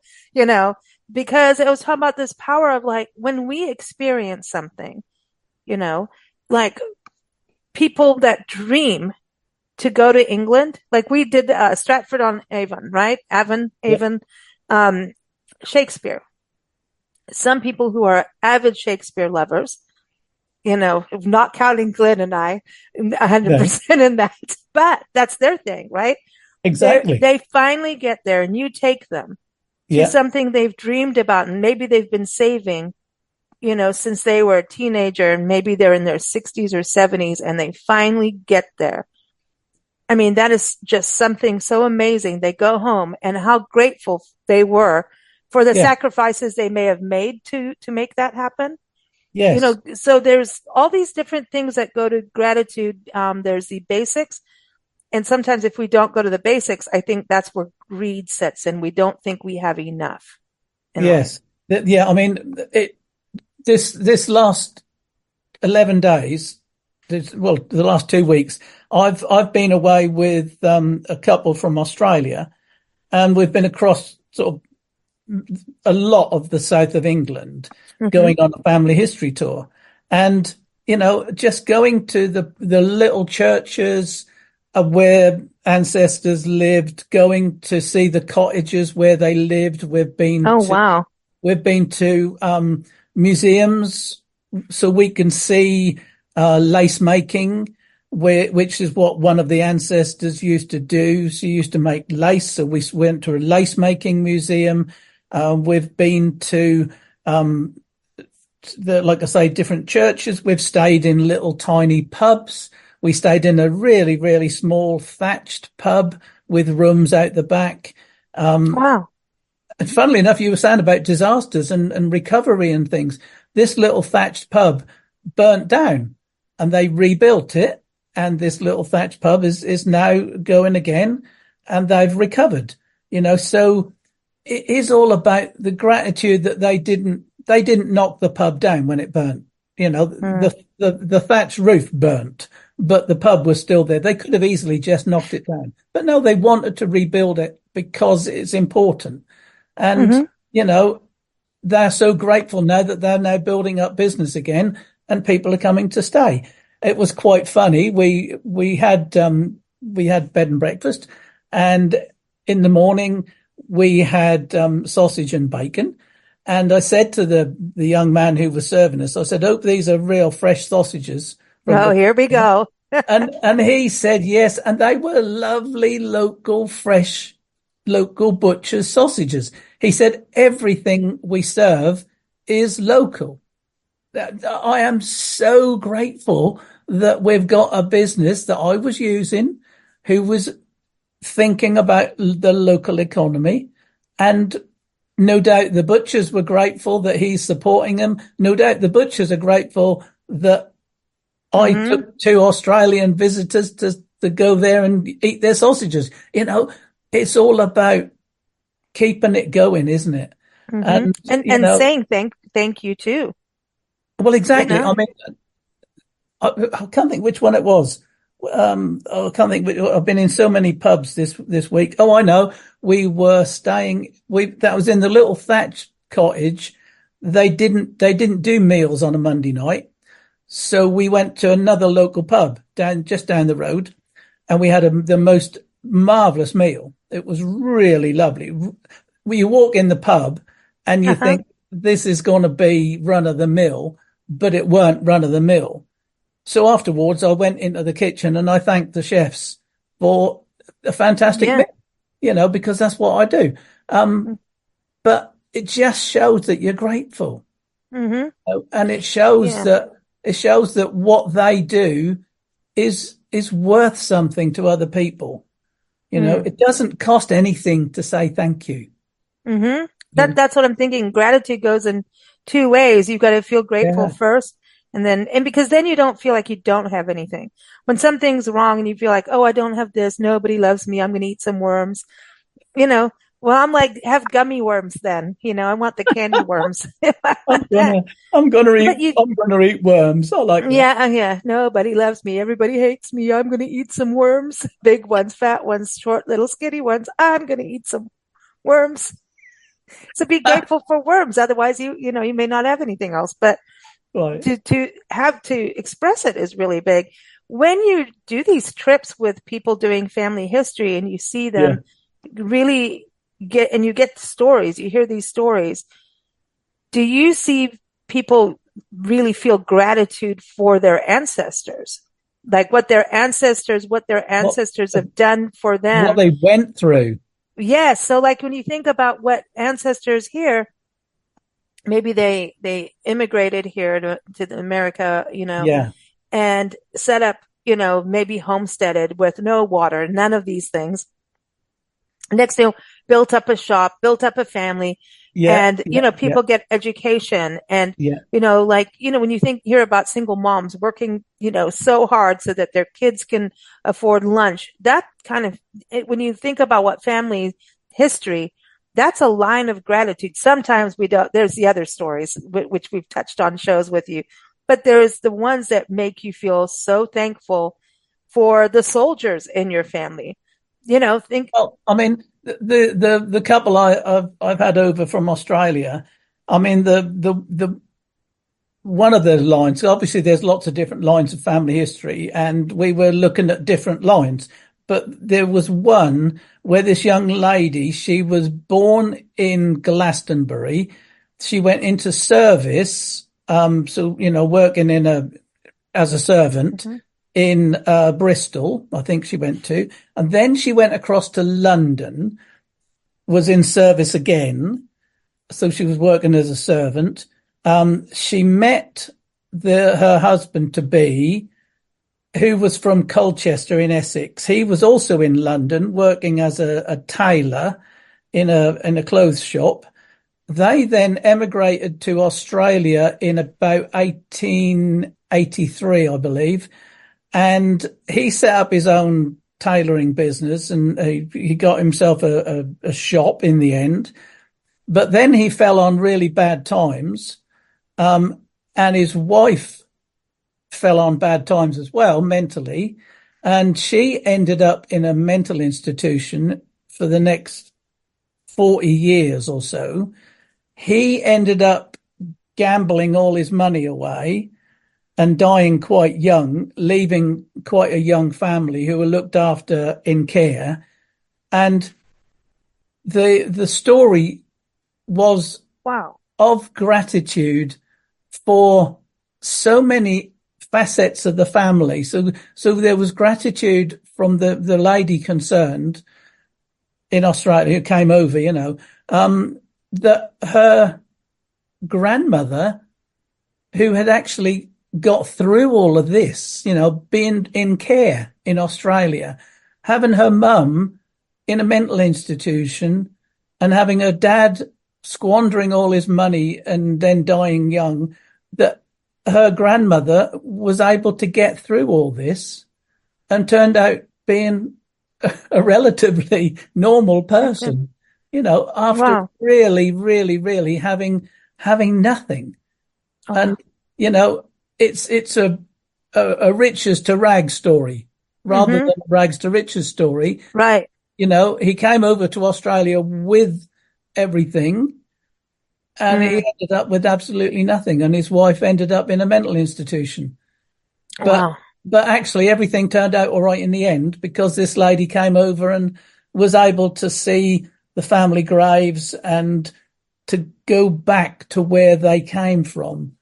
because it was talking about this power of like when we experience something, like people that dream to go to England, like we did Stratford on Avon, right? Avon, Shakespeare. Some people who are avid Shakespeare lovers, not counting Glenn and I, 100% in that, but that's their thing, right? Exactly. They finally get there, and you take them to something they've dreamed about, and maybe they've been saving, since they were a teenager, and maybe they're in their 60s or 70s, and they finally get there. I mean, that is just something so amazing. They go home, and how grateful they were for the sacrifices they may have made to make that happen. Yes. So there's all these different things that go to gratitude. There's the basics. And sometimes if we don't go to the basics, I think that's where greed sets in. We don't think we have enough. Yes. Yeah. I mean, this last 11 days, the last 2 weeks, I've been away with a couple from Australia, and we've been across sort of a lot of the south of England, going on a family history tour. And, just going to the little churches where ancestors lived, going to see the cottages where they lived. We've been to museums so we can see lace making, which is what one of the ancestors used to do. She used to make lace. So we went to a lace making museum. We've been to, like I say, different churches. We've stayed in little tiny pubs. We stayed in a really, really small thatched pub with rooms out the back. Wow. And funnily enough, you were saying about disasters and recovery and things. This little thatched pub burnt down, and they rebuilt it. And this little thatched pub is now going again, and they've recovered, so it is all about the gratitude that they didn't knock the pub down when it burnt. The thatch roof burnt, but the pub was still there. They could have easily just knocked it down, but no, they wanted to rebuild it because it's important. And, they're so grateful now that they're now building up business again, and people are coming to stay. It was quite funny. We had bed and breakfast, and in the morning we had sausage and bacon. And I said to the young man who was serving us, I said, "Hope these are real fresh sausages." Here we go. and he said yes, and they were lovely local butcher's sausages. He said everything we serve is local. I am so grateful that we've got a business that I was using who was thinking about the local economy. And no doubt the butchers were grateful that he's supporting them. No doubt the butchers are grateful that I took 2 Australian visitors to go there and eat their sausages. It's all about keeping it going, isn't it? And saying thank you too. Well, exactly. I mean, I can't think which one it was. I can't think. I've been in so many pubs this week. Oh, I know. We were staying. That was in the little thatched cottage. They didn't do meals on a Monday night, so we went to another local pub just down the road, and we had the most marvelous meal. It was really lovely. You walk in the pub and you think this is going to be run of the mill, but it weren't run of the mill. So afterwards, I went into the kitchen and I thanked the chefs for a fantastic meal, because that's what I do. But it just shows that you're grateful, and it shows that what they do is worth something to other people. It doesn't cost anything to say thank you. That's what I'm thinking. Gratitude goes in 2 ways. You've got to feel grateful first, And because then you don't feel like you don't have anything. When something's wrong and you feel like, oh, I don't have this, nobody loves me, I'm going to eat some worms, you know, well, I'm like, have gummy worms then, I want the candy worms. I I'm want that. gonna, I'm gonna But eat, I'm gonna eat worms. I like that. yeah, nobody loves me. Everybody hates me. I'm going to eat some worms, big ones, fat ones, short, little skinny ones. I'm going to eat some worms. So be grateful for worms. Otherwise, you may not have anything else. But Right. to have to express it is really big. When you do these trips with people doing family history and you see them really you get stories, you hear these stories, do you see people really feel gratitude for their ancestors? Like what their ancestors have done for them. What they went through. Yes. So like when you think about what ancestors here, maybe they immigrated here to America, Yeah. and set up, maybe homesteaded with no water, none of these things. Next thing, built up a shop, built up a family, and people get education, and when you hear about single moms working, so hard so that their kids can afford lunch, that kind of when you think about what family history, that's a line of gratitude. Sometimes we don't. There's the other stories which we've touched on shows with you, but there's the ones that make you feel so thankful for the soldiers in your family. Well, I mean, the couple I've had over from Australia. I mean, the one of the lines. Obviously, there's lots of different lines of family history, and we were looking at different lines. But there was one where this young lady, she was born in Glastonbury. She went into service, working as a servant. Mm-hmm. In Bristol, I think she went to, and then she went across to London, was in service again. So she was working as a servant. She met her husband to be, who was from Colchester in Essex. He was also in London working as a tailor in a clothes shop. They then emigrated to Australia in about 1883, I believe. And he set up his own tailoring business, and he got himself a shop in the end. But then he fell on really bad times, and his wife fell on bad times as well, mentally. And she ended up in a mental institution for the next 40 years or so. He ended up gambling all his money away and dying quite young, leaving quite a young family who were looked after in care. And the story was of gratitude for so many facets of the family. So there was gratitude from the lady concerned in Australia who came over, that her grandmother, who had actually got through all of this, being in care in Australia, having her mum in a mental institution and having her dad squandering all his money and then dying young, that her grandmother was able to get through all this and turned out being a relatively normal person, after really, really, really having nothing. And, it's a riches to rags story rather than a rags to riches story. Right. He came over to Australia with everything and he ended up with absolutely nothing. And his wife ended up in a mental institution. But actually everything turned out all right in the end, because this lady came over and was able to see the family graves and to go back to where they came from.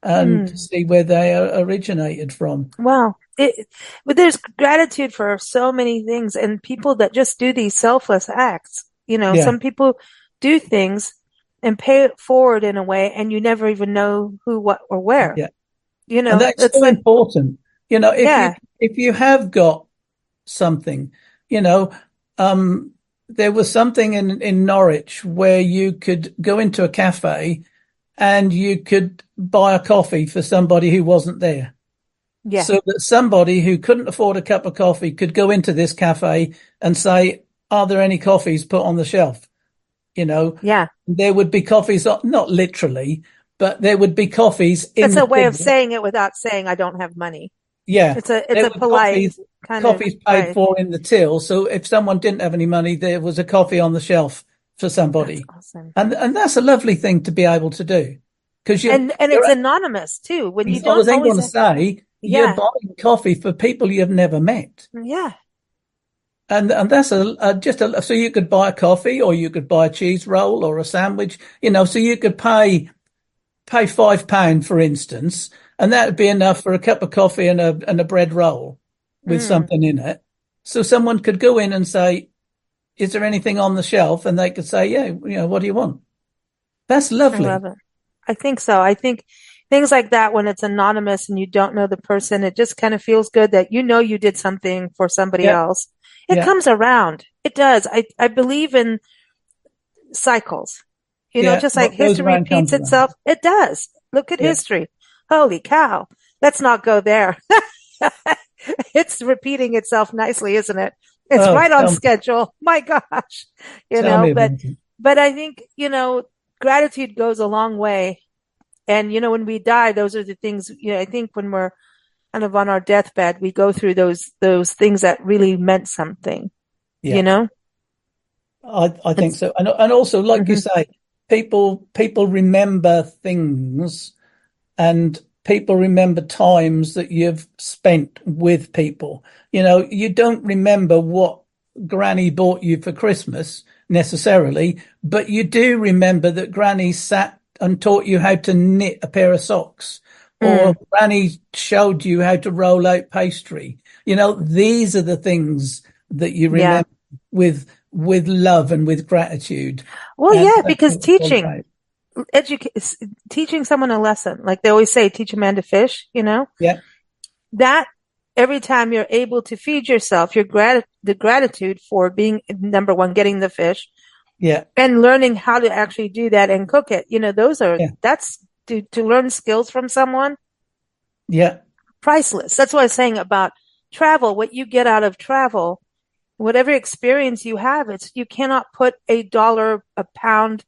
And to see where they originated from. Wow. But there's gratitude for so many things, and people that just do these selfless acts. Some people do things and pay it forward in a way, and you never even know who, what, or where. Yeah. And that's so important. If you have got something, there was something in Norwich where you could go into a cafe and you could buy a coffee for somebody who wasn't there. Yeah. So that somebody who couldn't afford a cup of coffee could go into this cafe and say, are there any coffees put on the shelf? Yeah. There would be coffees, not literally, but there would be coffees in It's the a way of till. saying it without saying I don't have money. Yeah. It's a There were polite kind coffees of paid way. for in the till. So if someone didn't have any money, there was a coffee on the shelf for somebody. That's awesome. And that's a lovely thing to be able to do. Because And it's anonymous too. When you I don't was going to always, say, you're yeah, buying coffee for people you've never met. yeah, And that's so you could buy a coffee, or you could buy a cheese roll or a sandwich, so you could pay £5, for instance, and that would be enough for a cup of coffee and a bread roll with something in it. So someone could go in and say, is there anything on the shelf? And they could say, yeah, what do you want? That's lovely. I love it. I think so. I think things like that, when it's anonymous and you don't know the person, it just kind of feels good that you did something for somebody else. It comes around. It does. I believe in cycles. Just like What goes history around comes repeats itself. It does. Look at history. Holy cow. Let's not go there. It's repeating itself nicely, isn't it? It's right on schedule. My gosh. But I think, gratitude goes a long way. And, when we die, those are the things, I think when we're kind of on our deathbed, we go through those things that really meant something, I think so. And also, like you say, people remember things, and people remember times that you've spent with people. You don't remember what Granny bought you for Christmas necessarily, but you do remember that Granny sat and taught you how to knit a pair of socks, or Granny showed you how to roll out pastry. These are the things that you remember with love and with gratitude. Well, because teaching someone a lesson, like they always say, teach a man to fish, that every time you're able to feed yourself, the gratitude for being, number one, getting the fish, and learning how to actually do that and cook it. That's to learn skills from someone. Yeah. Priceless. That's what I was saying about travel. What you get out of travel, whatever experience you have, you cannot put a dollar, a pound,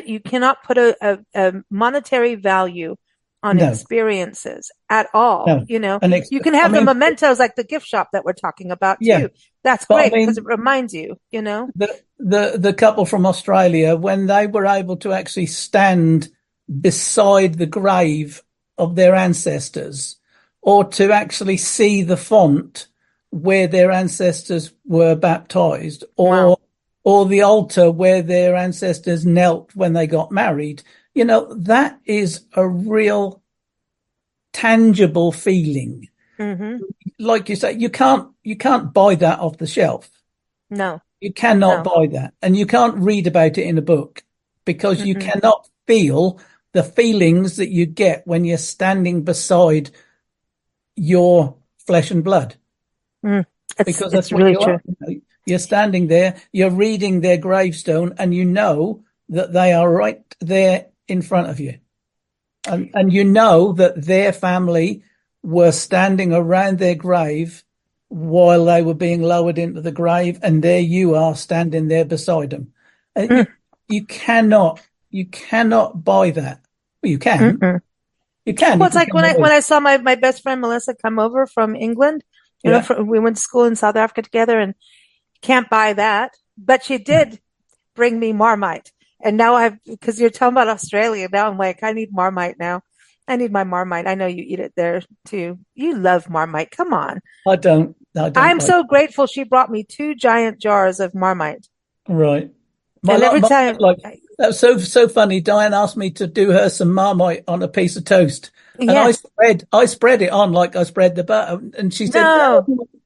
you cannot put a monetary value on experiences at all. No. You can have the mementos like the gift shop that we're talking about too. That's great because it reminds you, The couple from Australia, when they were able to actually stand beside the grave of their ancestors, or to actually see the font where their ancestors were baptized, or the altar where their ancestors knelt when they got married, that is a real tangible feeling. Like you say, you can't buy that off the shelf. No, you cannot buy that, and you can't read about it in a book, because you cannot feel the feelings that you get when you're standing beside your flesh and blood. Because that's what really you true. are. You're standing there, you're reading their gravestone, and you know that they are right there in front of you. And you know that their family were standing around their grave while they were being lowered into the grave, and there you are standing there beside them. You cannot buy that. Well, you can. You can. Well, it's like when I saw my best friend Melissa come over from England. We went to school in South Africa together, and can't buy that. But she did bring me Marmite. And now because you're talking about Australia, now I'm like, I need Marmite now. I need my Marmite. I know you eat it there too. You love Marmite. Come on. I don't. I'm so grateful she brought me 2 giant jars of Marmite. Right. And every time, that was so funny. Diane asked me to do her some Marmite on a piece of toast, and I spread it on like I spread the butter, and she said,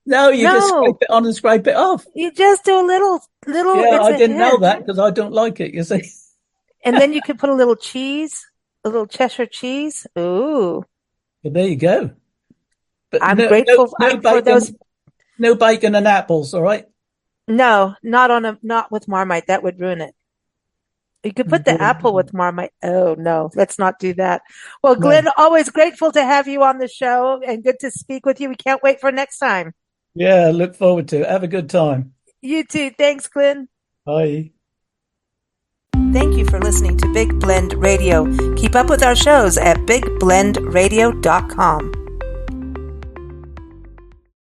"No, you just scrape it on and scrape it off. You just do a little." Yeah, I didn't know that because I don't like it. You see. And then you could put a little cheese, a little Cheshire cheese. Ooh. Well, there you go. But I'm grateful for those. No bacon and apples, all right? No, not with Marmite. That would ruin it. You could put the apple with Marmite. Oh, no, let's not do that. Well, No. Glenn, always grateful to have you on the show and good to speak with you. We can't wait for next time. Yeah, look forward to it. Have a good time. You too. Thanks, Glenn. Bye. Thank you for listening to Big Blend Radio. Keep up with our shows at bigblendradio.com.